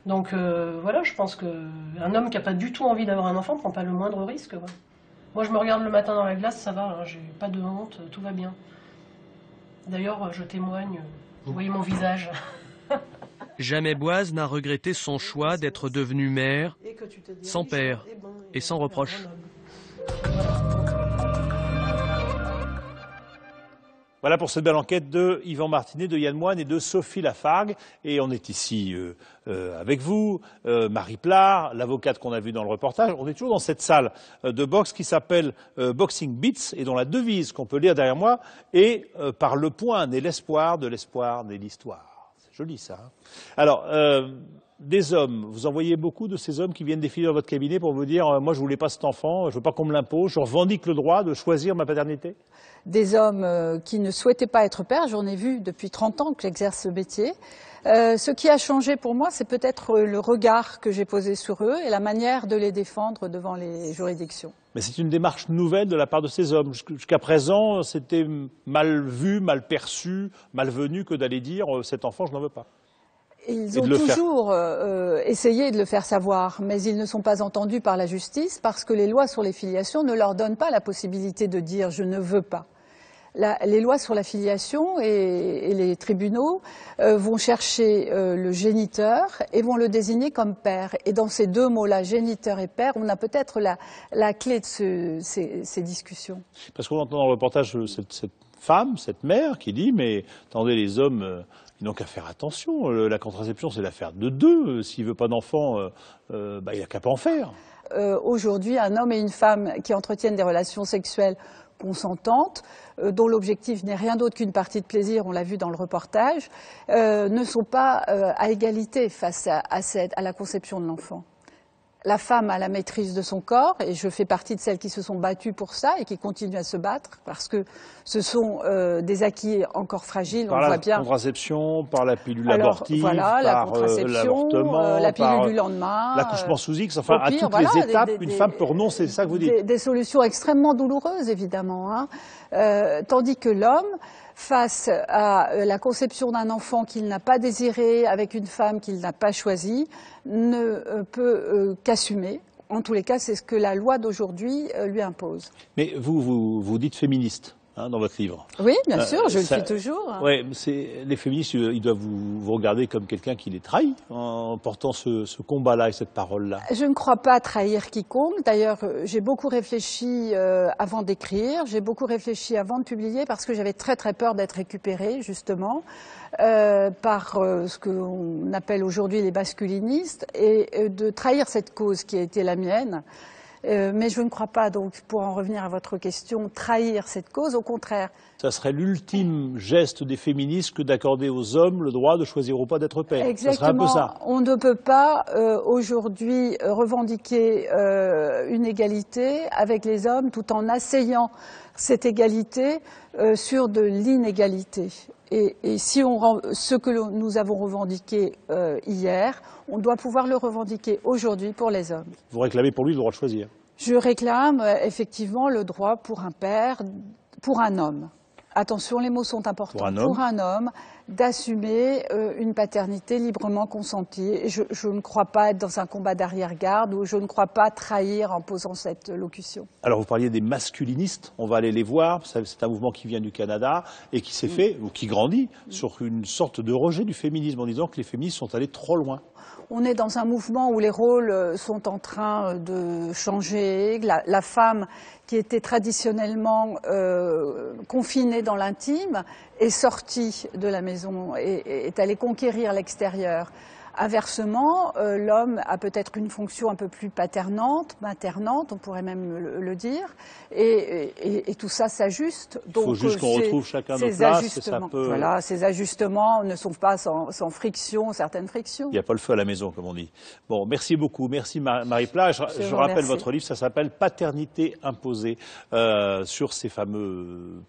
Donc voilà, je pense qu'un homme qui n'a pas du tout envie d'avoir un enfant ne prend pas le moindre risque. Ouais. Moi je me regarde le matin dans la glace, ça va, hein, j'ai pas de honte, tout va bien. D'ailleurs, je témoigne, vous voyez mon visage. Jamais Boaz n'a regretté son choix d'être devenue mère, sans père et sans reproche. Voilà pour cette belle enquête de Yvan Martinet, de Yann Moine et de Sophie Lafargue. Et on est ici avec vous, Marie Plard, l'avocate qu'on a vue dans le reportage. On est toujours dans cette salle de boxe qui s'appelle Boxing Beats et dont la devise qu'on peut lire derrière moi est par le point naît l'espoir, de l'espoir naît l'histoire. Joli ça. Hein. Alors, des hommes, vous en voyez beaucoup de ces hommes qui viennent défiler dans votre cabinet pour vous dire moi je voulais pas cet enfant, je veux pas qu'on me l'impose, je revendique le droit de choisir ma paternité? Des hommes qui ne souhaitaient pas être pères, j'en ai vu depuis 30 ans que j'exerce ce métier. Ce qui a changé pour moi, c'est peut-être le regard que j'ai posé sur eux et la manière de les défendre devant les juridictions. Mais c'est une démarche nouvelle de la part de ces hommes. Jusqu'à présent, c'était mal vu, mal perçu, malvenu que d'aller dire cet enfant, je n'en veux pas. Ils ont toujours essayé de le faire savoir, mais ils ne sont pas entendus par la justice parce que les lois sur les filiations ne leur donnent pas la possibilité de dire « je ne veux pas ». Les lois sur la filiation et les tribunaux vont chercher le géniteur et vont le désigner comme père. Et dans ces deux mots-là, géniteur et père, on a peut-être la clé de ces discussions. Parce qu'on entend dans le reportage cette femme, cette mère qui dit « mais attendez, les hommes, ils n'ont qu'à faire attention. La contraception, c'est l'affaire de deux. S'il ne veut pas d'enfant, il n'a qu'à pas en faire. » Aujourd'hui, un homme et une femme qui entretiennent des relations sexuelles consentantes, dont l'objectif n'est rien d'autre qu'une partie de plaisir, on l'a vu dans le reportage, ne sont pas à égalité face à la conception de l'enfant. la femme a la maîtrise de son corps, et je fais partie de celles qui se sont battues pour ça et qui continuent à se battre, parce que ce sont des acquis encore fragiles, on voit bien. Par la contraception, par la pilule abortive, voilà, la par contraception, la pilule du lendemain, l'accouchement sous X, enfin à toutes les étapes, une femme peut renoncer, c'est ça que vous dites. Des solutions extrêmement douloureuses, évidemment, hein. Tandis que l'homme, face à la conception d'un enfant qu'il n'a pas désiré, avec une femme qu'il n'a pas choisie, ne peut qu'assumer. En tous les cas, c'est ce que la loi d'aujourd'hui lui impose. Mais vous dites féministe, hein, dans votre livre. Oui, bien sûr, je le suis toujours. Ouais, les féministes, ils doivent vous regarder comme quelqu'un qui les trahit en portant ce combat-là et cette parole-là. Je ne crois pas trahir quiconque. D'ailleurs, j'ai beaucoup réfléchi avant d'écrire, j'ai beaucoup réfléchi avant de publier, parce que j'avais très très peur d'être récupérée, justement, par ce qu'on appelle aujourd'hui les masculinistes, et de trahir cette cause qui a été la mienne. Mais je ne crois pas, donc, pour en revenir à votre question, trahir cette cause, au contraire. Ça serait l'ultime geste des féministes que d'accorder aux hommes le droit de choisir ou pas d'être père. Exactement. Ça serait un peu ça. On ne peut pas aujourd'hui revendiquer une égalité avec les hommes tout en asseyant cette égalité sur de l'inégalité. Et si ce que nous avons revendiqué hier, on doit pouvoir le revendiquer aujourd'hui pour les hommes. Vous réclamez pour lui le droit de choisir? Je réclame effectivement le droit pour un père, pour un homme. Attention, les mots sont importants. Pour un homme, d'assumer une paternité librement consentie. Et je ne crois pas être dans un combat d'arrière-garde, ou je ne crois pas trahir en posant cette locution. Alors vous parliez des masculinistes, on va aller les voir, c'est un mouvement qui vient du Canada et qui s'est fait, ou qui grandit, sur une sorte de rejet du féminisme, en disant que les féministes sont allés trop loin. On est dans un mouvement où les rôles sont en train de changer. La femme, qui était traditionnellement confinée dans l'intime, est sortie de la maison et est allée conquérir l'extérieur. Inversement, l'homme a peut-être une fonction un peu plus maternante, on pourrait même le dire, et tout ça s'ajuste. Il faut juste qu'on retrouve chacun nos places. Ça peut... Voilà, ces ajustements ne sont pas sans friction, certaines frictions. Il n'y a pas le feu à la maison, comme on dit. Bon, merci beaucoup. Merci Marie Plat. Je rappelle votre livre, ça s'appelle « Paternité imposée » sur ces fameux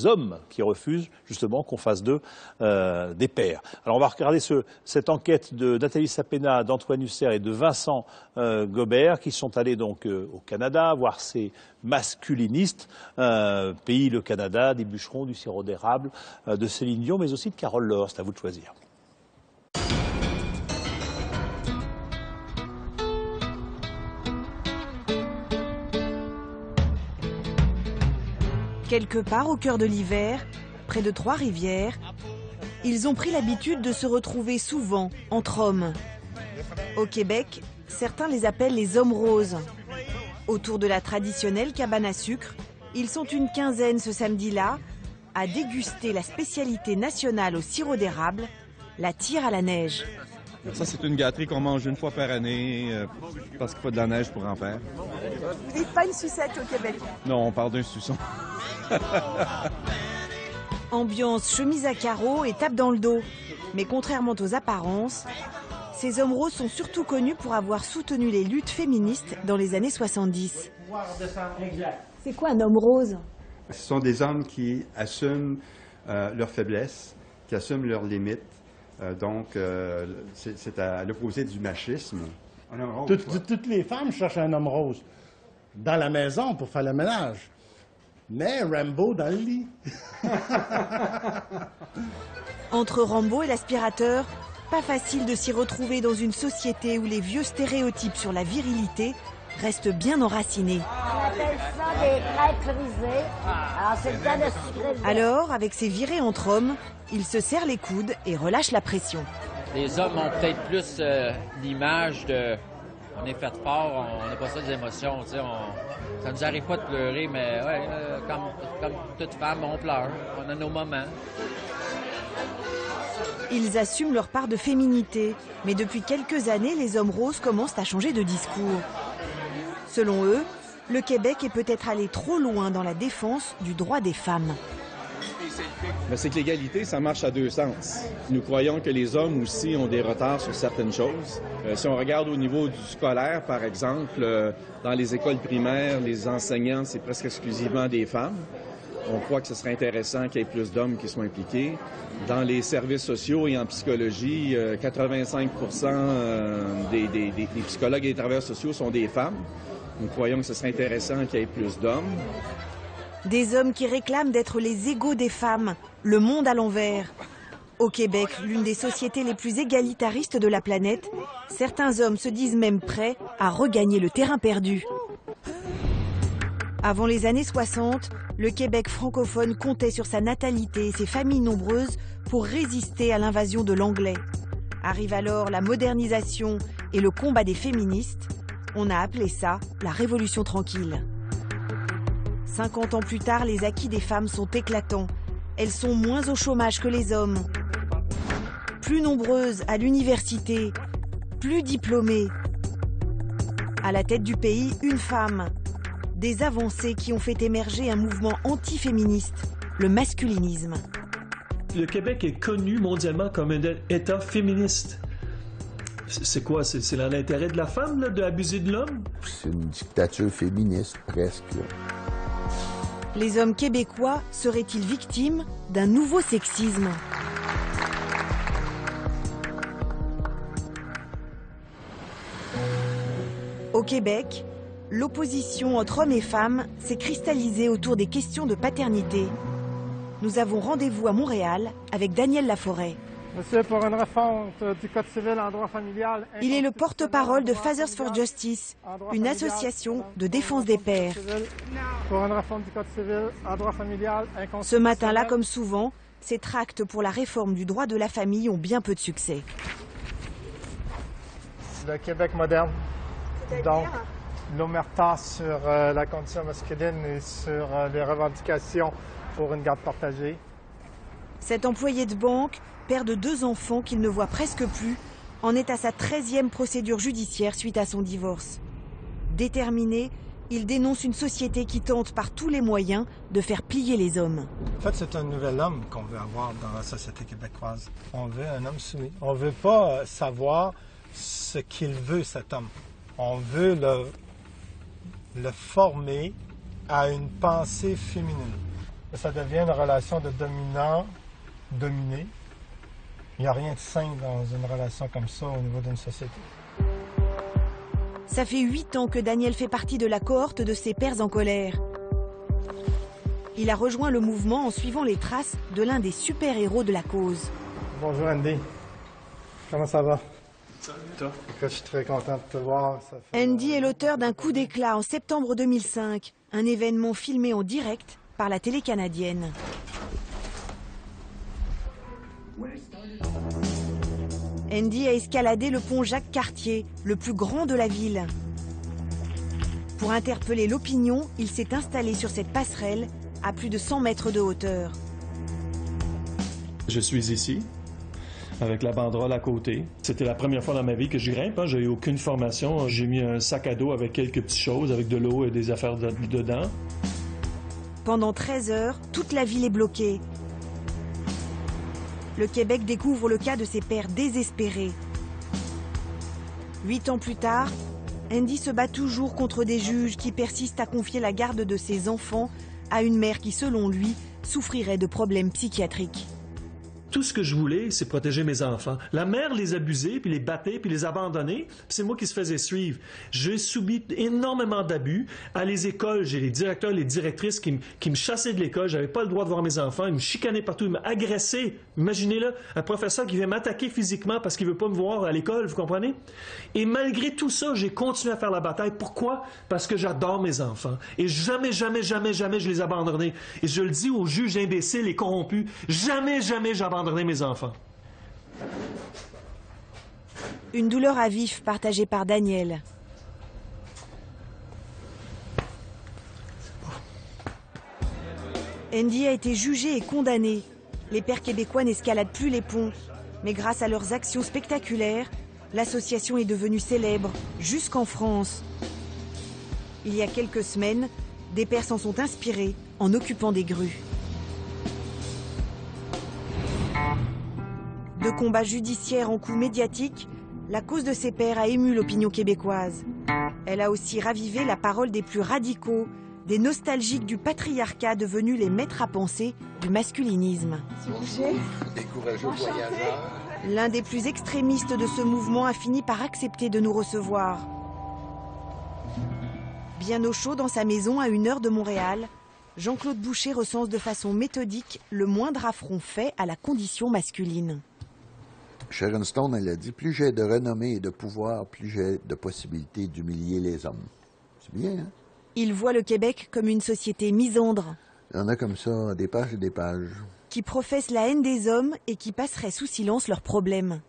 hommes qui refusent justement qu'on fasse d'eux des pères. Alors on va regarder cette enquête de Nathalie Sapena, d'Antoine Husser et de Vincent Gobert, qui sont allés donc au Canada voir ces masculinistes, pays le Canada, des bûcherons, du sirop d'érable, de Céline Dion, mais aussi de Carole Laure. C'est à vous de choisir. Quelque part au cœur de l'hiver, près de Trois-Rivières, ils ont pris l'habitude de se retrouver souvent entre hommes. Au Québec, certains les appellent les hommes roses. Autour de la traditionnelle cabane à sucre, ils sont une quinzaine ce samedi-là à déguster la spécialité nationale au sirop d'érable, la tire à la neige. Ça, c'est une gâterie qu'on mange une fois par année parce qu'il faut de la neige pour en faire. Vous dites pas une sucette au Québec? Non, on parle d'un suçon. Ambiance chemise à carreaux et tape dans le dos. Mais contrairement aux apparences, ces hommes roses sont surtout connus pour avoir soutenu les luttes féministes dans les années 70. C'est quoi un homme rose? Ce sont des hommes qui assument leurs faiblesses, qui assument leurs limites. Donc, c'est à l'opposé du machisme. Toutes les femmes cherchent un homme rose dans la maison pour faire le ménage. Mais Rambo dans le lit. Entre Rambo et l'aspirateur, pas facile de s'y retrouver dans une société où les vieux stéréotypes sur la virilité restent bien enracinés. On appelle ça des crêpes frisées. Alors, c'est le temps de sucrer. Alors, avec ces virées entre hommes, ils se serrent les coudes et relâchent la pression. Les hommes ont peut-être plus l'image de... On est fait fort, on n'a pas ça des émotions, tu sais, ça nous arrive pas de pleurer, mais ouais, comme toute femme, on pleure, on a nos moments. Ils assument leur part de féminité, mais depuis quelques années, les hommes roses commencent à changer de discours. Selon eux, le Québec est peut-être allé trop loin dans la défense du droit des femmes. Mais c'est que l'égalité, ça marche à deux sens. Nous croyons que les hommes aussi ont des retards sur certaines choses. Si on regarde au niveau du scolaire, par exemple, dans les écoles primaires, les enseignants, c'est presque exclusivement des femmes. On croit que ce serait intéressant qu'il y ait plus d'hommes qui soient impliqués. Dans les services sociaux et en psychologie, 85 des psychologues et des travailleurs sociaux sont des femmes. Nous croyons que ce serait intéressant qu'il y ait plus d'hommes. Des hommes qui réclament d'être les égaux des femmes, le monde à l'envers. Au Québec, l'une des sociétés les plus égalitaristes de la planète, certains hommes se disent même prêts à regagner le terrain perdu. Avant les années 60, le Québec francophone comptait sur sa natalité et ses familles nombreuses pour résister à l'invasion de l'anglais. Arrive alors la modernisation et le combat des féministes. On a appelé ça la Révolution tranquille. 50 ans plus tard, les acquis des femmes sont éclatants. Elles sont moins au chômage que les hommes, plus nombreuses à l'université, plus diplômées. À la tête du pays, une femme. Des avancées qui ont fait émerger un mouvement anti-féministe, le masculinisme. Le Québec est connu mondialement comme un État féministe. C'est quoi? C'est dans l'intérêt de la femme, là, d'abuser de l'homme? C'est une dictature féministe, presque. Là. Les hommes québécois seraient-ils victimes d'un nouveau sexisme? Au Québec, l'opposition entre hommes et femmes s'est cristallisée autour des questions de paternité. Nous avons rendez-vous à Montréal avec Daniel Laforêt. Monsieur, pour une refonte du Code civil en droit familial... Il est le porte-parole de Fathers for Justice, une association de défense des pères. Pour une refonte du Code civil en droit familial... Ce matin-là, comme souvent, ces tracts pour la réforme du droit de la famille ont bien peu de succès. Le Québec moderne, donc l'omerta sur la condition masculine et sur les revendications pour une garde partagée. Cet employé de banque, père de 2 enfants qu'il ne voit presque plus, en est à sa 13e procédure judiciaire suite à son divorce. Déterminé, il dénonce une société qui tente par tous les moyens de faire plier les hommes. En fait, c'est un nouvel homme qu'on veut avoir dans la société québécoise. On veut un homme soumis. On ne veut pas savoir ce qu'il veut, cet homme. On veut le former à une pensée féminine. Ça devient une relation de dominant-dominé. Il n'y a rien de sain dans une relation comme ça au niveau d'une société. Ça fait 8 ans que Daniel fait partie de la cohorte de ces pères en colère. Il a rejoint le mouvement en suivant les traces de l'un des super-héros de la cause. Bonjour Andy. Comment ça va? Salut, toi. Je suis très content de te voir. Andy est l'auteur d'un coup d'éclat en septembre 2005, un événement filmé en direct par la télé canadienne. Andy a escaladé le pont Jacques-Cartier, le plus grand de la ville. Pour interpeller l'opinion, il s'est installé sur cette passerelle à plus de 100 mètres de hauteur. Je suis ici, avec la banderole à côté. C'était la première fois dans ma vie que j'y grimpe. J'ai eu aucune formation. J'ai mis un sac à dos avec quelques petites choses, avec de l'eau et des affaires dedans. Pendant 13 heures, toute la ville est bloquée. Le Québec découvre le cas de ses pères désespérés. 8 ans plus tard, Andy se bat toujours contre des juges qui persistent à confier la garde de ses enfants à une mère qui, selon lui, souffrirait de problèmes psychiatriques. Tout ce que je voulais, c'est protéger mes enfants. La mère les abusait, puis les battait, puis les abandonnait, puis c'est moi qui se faisais suivre. J'ai subi énormément d'abus. À les écoles, j'ai les directeurs, les directrices qui me chassaient de l'école. J'avais pas le droit de voir mes enfants. Ils me chicanaient partout, ils m'agressaient. Imaginez-le, un professeur qui vient m'attaquer physiquement parce qu'il veut pas me voir à l'école, vous comprenez? Et malgré tout ça, j'ai continué à faire la bataille. Pourquoi? Parce que j'adore mes enfants. Et jamais, jamais, jamais, jamais je les abandonnerai. Et je le dis aux juges imbéciles et corrompus, jamais, jamais j'abandonnerai mes enfants. Une douleur à vif partagée par Daniel. Andy a été jugé et condamné. Les pères québécois n'escaladent plus les ponts. Mais grâce à leurs actions spectaculaires, l'association est devenue célèbre jusqu'en France. Il y a quelques semaines, des pères s'en sont inspirés en occupant des grues. de combats judiciaires en coups médiatiques, la cause de ses pères a ému l'opinion québécoise. Elle a aussi ravivé la parole des plus radicaux, des nostalgiques du patriarcat devenus les maîtres à penser du masculinisme. Des courageux voyageurs. L'un des plus extrémistes de ce mouvement a fini par accepter de nous recevoir. Bien au chaud dans sa maison à 1 heure de Montréal, Jean-Claude Boucher recense de façon méthodique le moindre affront fait à la condition masculine. Sharon Stone, elle a dit, plus j'ai de renommée et de pouvoir, plus j'ai de possibilités d'humilier les hommes. C'est bien, hein? Il voit le Québec comme une société misandre. Il y en a comme ça, des pages et des pages. Qui professe la haine des hommes et qui passerait sous silence leurs problèmes.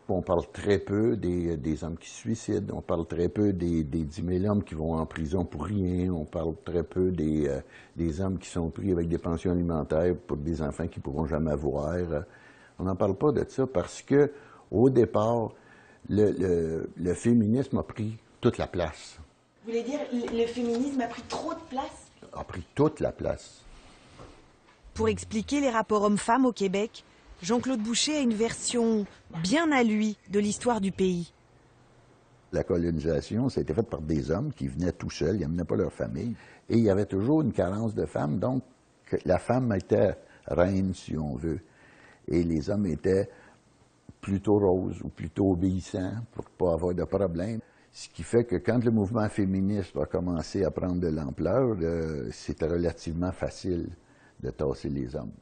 On parle très peu des hommes qui se suicident, on parle très peu des 10 000 hommes qui vont en prison pour rien, on parle très peu des hommes qui sont pris avec des pensions alimentaires pour des enfants qu'ils ne pourront jamais avoir. On n'en parle pas de ça parce que, au départ, le féminisme a pris toute la place. Vous voulez dire le féminisme a pris trop de place? A pris toute la place. Pour expliquer les rapports hommes-femmes au Québec, Jean-Claude Boucher a une version bien à lui de l'histoire du pays. La colonisation, ça a été fait par des hommes qui venaient tout seuls, ils n'amenaient pas leur famille. Et il y avait toujours une carence de femmes, donc la femme était reine, si on veut. Et les hommes étaient plutôt roses ou plutôt obéissants pour ne pas avoir de problème. Ce qui fait que quand le mouvement féministe a commencé à prendre de l'ampleur, c'était relativement facile de tasser les hommes.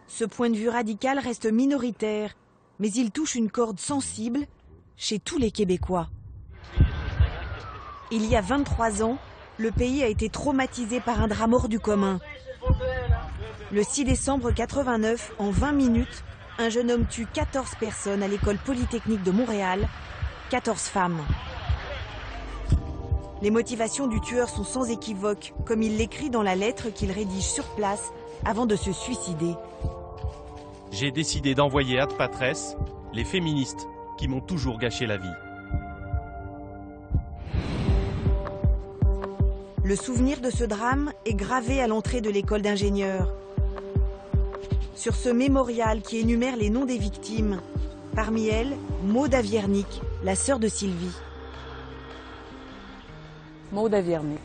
Ce point de vue radical reste minoritaire, mais il touche une corde sensible chez tous les Québécois. Il y a 23 ans, le pays a été traumatisé par un drame hors du commun. Le 6 décembre 89, en 20 minutes, un jeune homme tue 14 personnes à l'école polytechnique de Montréal, 14 femmes. Les motivations du tueur sont sans équivoque, comme il l'écrit dans la lettre qu'il rédige sur place avant de se suicider. J'ai décidé d'envoyer ad patres les féministes qui m'ont toujours gâché la vie. Le souvenir de ce drame est gravé à l'entrée de l'école d'ingénieurs. Sur ce mémorial qui énumère les noms des victimes, parmi elles, Maude Aviernick, la sœur de Sylvie. Maude Aviernick,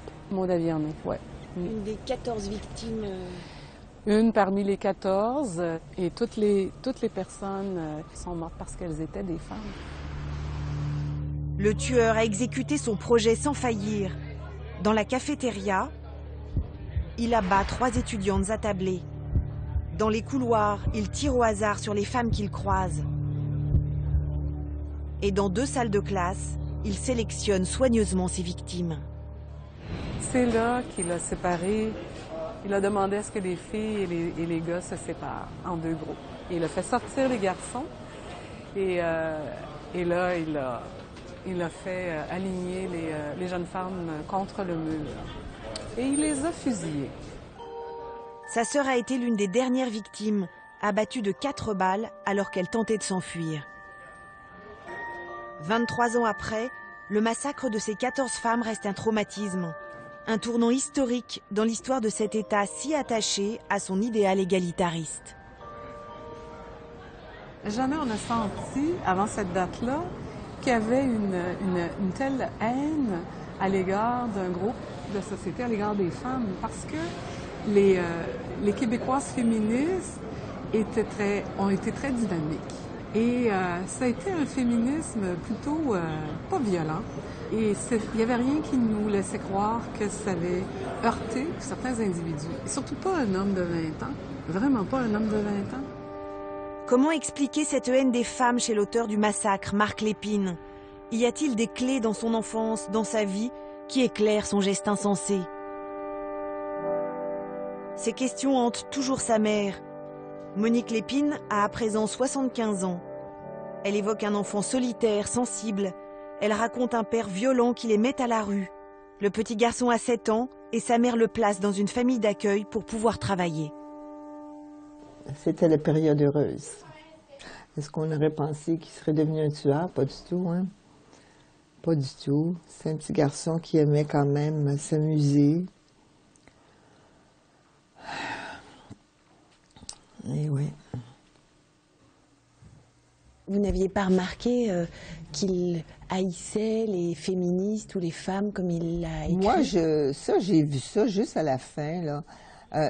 ouais. Une des 14 victimes. Une parmi les 14, et toutes les personnes sont mortes parce qu'elles étaient des femmes. Le tueur a exécuté son projet sans faillir. Dans la cafétéria, il abat 3 étudiantes attablées. Dans les couloirs, il tire au hasard sur les femmes qu'il croise. Et dans 2 salles de classe, il sélectionne soigneusement ses victimes. C'est là qu'il a séparé. Il a demandé à ce que les filles et les gars se séparent en 2 groupes. Et il a fait sortir les garçons et là, il a fait aligner les jeunes femmes contre le mur. Et il les a fusillées. Sa sœur a été l'une des dernières victimes, abattue de 4 balles alors qu'elle tentait de s'enfuir. 23 ans après, le massacre de ces 14 femmes reste un traumatisme. Un tournant historique dans l'histoire de cet État si attaché à son idéal égalitariste. Jamais on a senti, avant cette date-là, qu'il y avait une telle haine à l'égard d'un groupe de société, à l'égard des femmes, parce que les Québécoises féministes ont été très dynamiques. Et ça a été un féminisme plutôt pas violent. Et il n'y avait rien qui nous laissait croire que ça allait heurter certains individus. Et surtout pas un homme de 20 ans. Vraiment pas un homme de 20 ans. Comment expliquer cette haine des femmes chez l'auteur du massacre, Marc Lépine? Y a-t-il des clés dans son enfance, dans sa vie, qui éclairent son geste insensé? Ces questions hantent toujours sa mère. Monique Lépine a à présent 75 ans. Elle évoque un enfant solitaire, sensible. Elle raconte un père violent qui les met à la rue. Le petit garçon a 7 ans et sa mère le place dans une famille d'accueil pour pouvoir travailler. C'était la période heureuse. Est-ce qu'on aurait pensé qu'il serait devenu un tueur? Pas du tout, hein? Pas du tout. C'est un petit garçon qui aimait quand même s'amuser. Et oui. Vous n'aviez pas remarqué qu'il haïssait les féministes ou les femmes comme il l'a écrit? Moi, j'ai vu ça juste à la fin, là.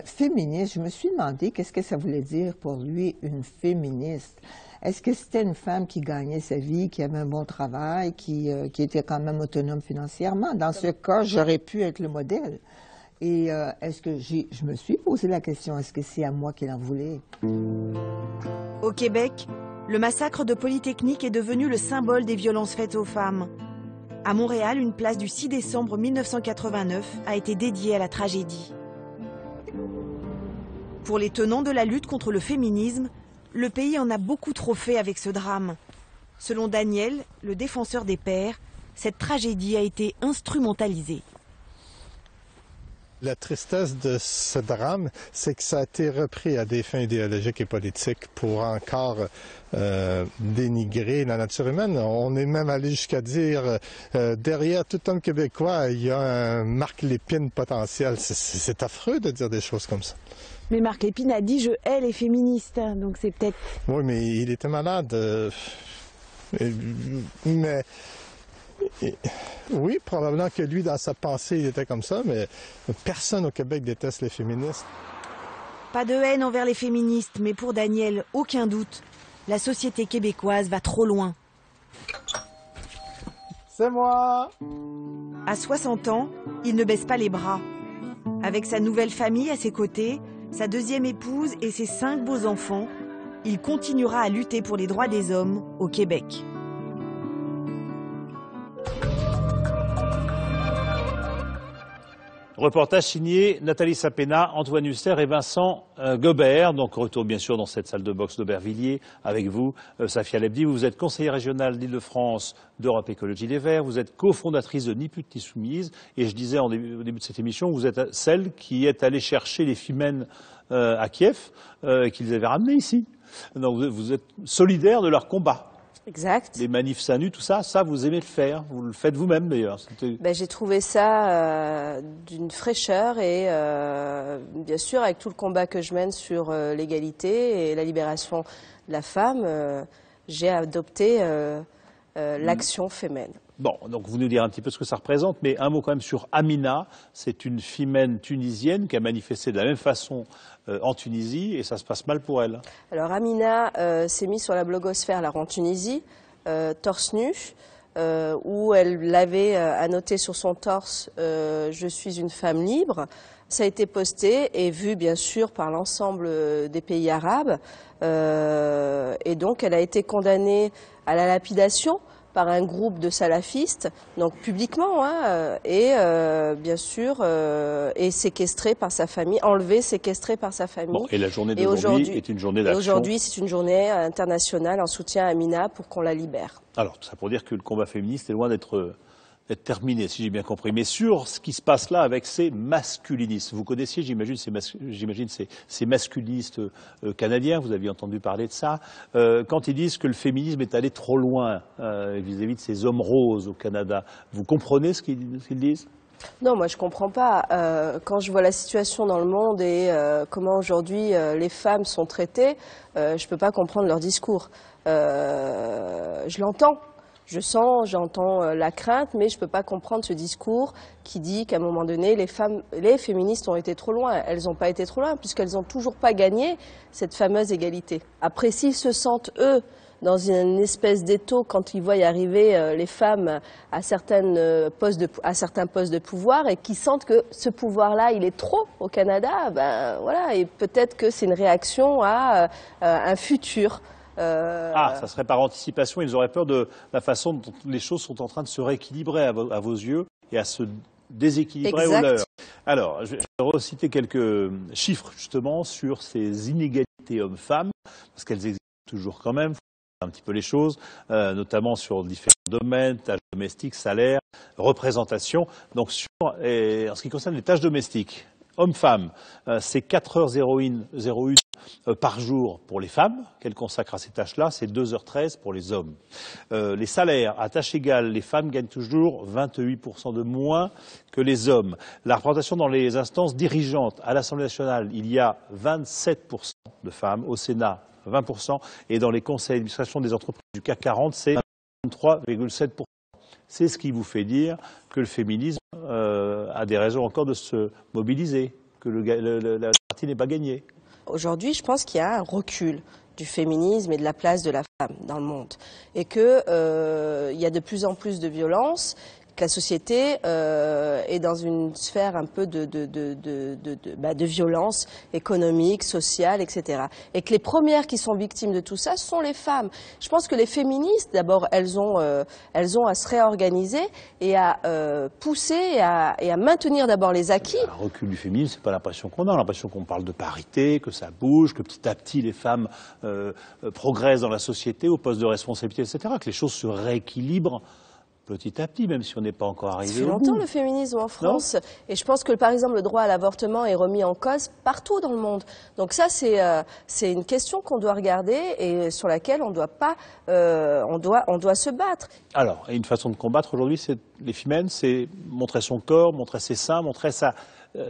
Féministe, je me suis demandé qu'est-ce que ça voulait dire pour lui, une féministe. Est-ce que c'était une femme qui gagnait sa vie, qui avait un bon travail, qui était quand même autonome financièrement? Dans ce cas, j'aurais pu être le modèle. Et est-ce que je me suis posé la question, est-ce que c'est à moi qu'il en voulait? Au Québec, le massacre de Polytechnique est devenu le symbole des violences faites aux femmes. À Montréal, une place du 6 décembre 1989 a été dédiée à la tragédie. Pour les tenants de la lutte contre le féminisme, le pays en a beaucoup trop fait avec ce drame. Selon Daniel, le défenseur des pères, cette tragédie a été instrumentalisée. La tristesse de ce drame, c'est que ça a été repris à des fins idéologiques et politiques pour encore dénigrer la nature humaine. On est même allé jusqu'à dire derrière tout homme québécois, il y a un Marc Lépine potentiel. C'est affreux de dire des choses comme ça. Mais Marc Lépine a dit « je hais les féministes », donc c'est peut-être... Oui, mais il était malade. Mais... Oui, probablement que lui, dans sa pensée, il était comme ça, mais personne au Québec déteste les féministes. Pas de haine envers les féministes, mais pour Daniel, aucun doute, la société québécoise va trop loin. C'est moi! À 60 ans, il ne baisse pas les bras. Avec sa nouvelle famille à ses côtés, sa deuxième épouse et ses 5 beaux enfants, il continuera à lutter pour les droits des hommes au Québec. Reportage signé Nathalie Sapena, Antoine Huster et Vincent Gobert. Donc retour bien sûr dans cette salle de boxe d'Aubervilliers avec vous, Safia Lebdi. Vous êtes conseillère régionale d'Île-de-France d'Europe Écologie Les Verts. Vous êtes cofondatrice de Ni Putes Ni Soumises. Et je disais au début de cette émission, vous êtes celle qui est allée chercher les femmes à Kiev qu'ils avaient ramenées ici. Donc vous êtes solidaire de leur combat. Exact. Les manifs seins nus, tout ça, vous aimez le faire. Vous le faites vous-même d'ailleurs. J'ai trouvé ça d'une fraîcheur et bien sûr avec tout le combat que je mène sur l'égalité et la libération de la femme, j'ai adopté l'action féminine. Bon, donc vous nous direz un petit peu ce que ça représente, mais un mot quand même sur Amina. C'est une femme tunisienne qui a manifesté de la même façon en Tunisie et ça se passe mal pour elle. Alors Amina s'est mise sur la blogosphère en Tunisie, torse nu, où elle avait annoté sur son torse « Je suis une femme libre ». Ça a été posté et vu bien sûr par l'ensemble des pays arabes et donc elle a été condamnée à la lapidation par un groupe de salafistes, donc publiquement, et bien sûr, et séquestrée par sa famille, enlevée, séquestrée par sa famille. Bon, et la journée d'aujourd'hui est une journée d'action. Aujourd'hui, c'est une journée internationale en soutien à Amina pour qu'on la libère. Alors, tout ça pour dire que le combat féministe est loin d'être terminé, si j'ai bien compris. Mais sur ce qui se passe là avec ces masculinistes, vous connaissiez, j'imagine, ces masculinistes canadiens, vous aviez entendu parler de ça, quand ils disent que le féminisme est allé trop loin vis-à-vis de ces hommes roses au Canada. Vous comprenez ce qu'ils disent ? Non, moi je comprends pas. Quand je vois la situation dans le monde et comment aujourd'hui les femmes sont traitées, je peux pas comprendre leur discours. Je l'entends. J'entends la crainte, mais je ne peux pas comprendre ce discours qui dit qu'à un moment donné, les féministes ont été trop loin. Elles n'ont pas été trop loin, puisqu'elles n'ont toujours pas gagné cette fameuse égalité. Après, s'ils se sentent, eux, dans une espèce d'étau, quand ils voient y arriver les femmes à certains postes de pouvoir, et qui sentent que ce pouvoir-là, il est trop au Canada, ben voilà, et peut-être que c'est une réaction à un futur. Ça serait par anticipation, ils auraient peur de la façon dont les choses sont en train de se rééquilibrer à vos yeux et à se déséquilibrer au leur. Alors, je vais reciter quelques chiffres justement sur ces inégalités hommes-femmes, parce qu'elles existent toujours quand même, un petit peu les choses, notamment sur différents domaines, tâches domestiques, salaires, représentation. Donc, en ce qui concerne les tâches domestiques, Hommes-femmes, c'est 4h01 par jour pour les femmes qu'elles consacrent à ces tâches-là, c'est 2h13 pour les hommes. Les salaires, à tâches égales, les femmes gagnent toujours 28% de moins que les hommes. La représentation dans les instances dirigeantes, à l'Assemblée nationale, il y a 27% de femmes, au Sénat 20%, et dans les conseils d'administration des entreprises du CAC 40, c'est 23,7%. C'est ce qui vous fait dire que le féminisme a des raisons encore de se mobiliser, que la partie n'est pas gagnée. Aujourd'hui, je pense qu'il y a un recul du féminisme et de la place de la femme dans le monde. Et qu'il y a de plus en plus de violence, que la société est dans une sphère un peu de violence économique, sociale, etc. Et que les premières qui sont victimes de tout ça sont les femmes. Je pense que les féministes, d'abord, elles ont à se réorganiser et à pousser et à maintenir d'abord les acquis. Un recul du féminisme, c'est pas l'impression qu'on a. On a l'impression qu'on parle de parité, que ça bouge, que petit à petit les femmes progressent dans la société au poste de responsabilité, etc. Que les choses se rééquilibrent petit à petit, même si on n'est pas encore arrivé au bout. Ça fait longtemps le féminisme en France, et je pense que par exemple le droit à l'avortement est remis en cause partout dans le monde. Donc ça c'est une question qu'on doit regarder et sur laquelle on doit pas, on doit se battre. Alors, une façon de combattre aujourd'hui, c'est les femmes, c'est montrer son corps, montrer ses seins, montrer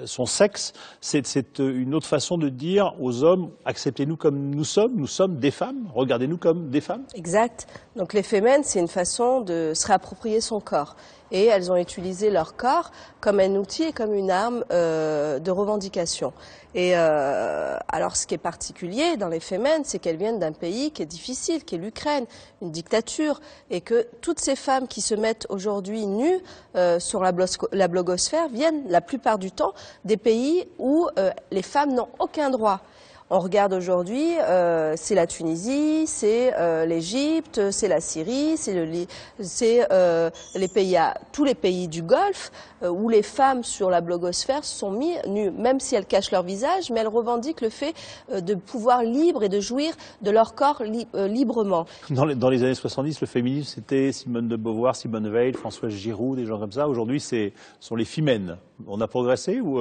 son sexe. C'est une autre façon de dire aux hommes, acceptez-nous comme nous sommes des femmes, regardez-nous comme des femmes. Exact. Donc les femmes, c'est une façon de se réapproprier son corps. Et elles ont utilisé leur corps comme un outil et comme une arme de revendication. Et alors ce qui est particulier dans les femmes, c'est qu'elles viennent d'un pays qui est difficile, qui est l'Ukraine, une dictature, et que toutes ces femmes qui se mettent aujourd'hui nues sur la blogosphère viennent la plupart du temps des pays où les femmes n'ont aucun droit. On regarde aujourd'hui, c'est la Tunisie, c'est l'Égypte, c'est la Syrie, c'est tous les pays du Golfe où les femmes sur la blogosphère sont mises nues, même si elles cachent leur visage, mais elles revendiquent le fait de pouvoir libre et de jouir de leur corps librement. Dans les années 70, le féminisme, c'était Simone de Beauvoir, Simone Veil, Françoise Giroud, des gens comme ça. Aujourd'hui, ce sont les femmes. On a progressé ou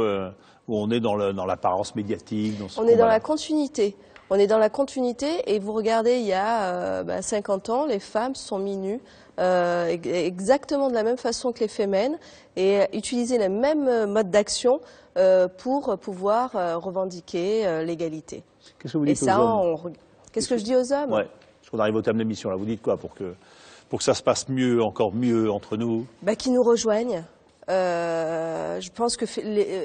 on est dans l'apparence médiatique? On est dans la continuité. On est dans la continuité et vous regardez, il y a 50 ans, les femmes sont mises nues exactement de la même façon que les femmes et utiliser les mêmes modes d'action pour pouvoir revendiquer l'égalité. Qu'est-ce que vous dites aux hommes? Qu'est-ce que je dis aux hommes? Ouais, parce qu'on arrive au terme de l'émission, là. Vous dites quoi pour que ça se passe mieux, encore mieux entre nous? Qu'ils nous rejoignent. Je pense que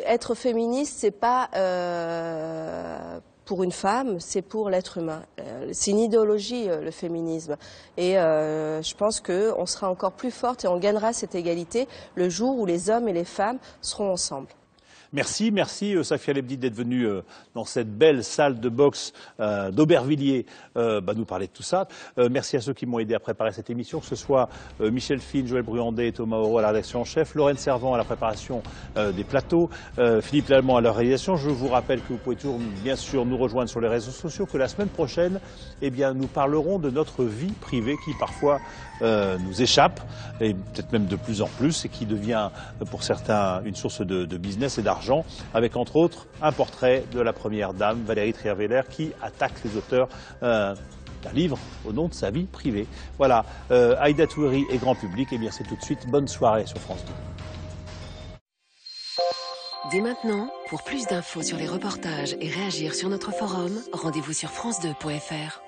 être féministe, c'est pas pour une femme, c'est pour l'être humain. C'est une idéologie, le féminisme. Et je pense qu'on sera encore plus forte et on gagnera cette égalité le jour où les hommes et les femmes seront ensemble. Merci Safia Lebdi d'être venue dans cette belle salle de boxe d'Aubervilliers nous parler de tout ça. Merci à ceux qui m'ont aidé à préparer cette émission, que ce soit Michel Fine, Joël Bruyandet et Thomas Auro à la rédaction en chef, Lorraine Servant à la préparation des plateaux, Philippe Lallemand à la réalisation. Je vous rappelle que vous pouvez toujours bien sûr nous rejoindre sur les réseaux sociaux, que la semaine prochaine, nous parlerons de notre vie privée qui parfois nous échappe, et peut-être même de plus en plus, et qui devient pour certains une source de business et d'argent, avec entre autres un portrait de la première dame, Valérie Trierweiler, qui attaque les auteurs d'un livre au nom de sa vie privée. Voilà, Aïda Toueri et grand public, et bien c'est tout de suite. Bonne soirée sur France 2. Dès maintenant, pour plus d'infos sur les reportages et réagir sur notre forum, rendez-vous sur france2.fr.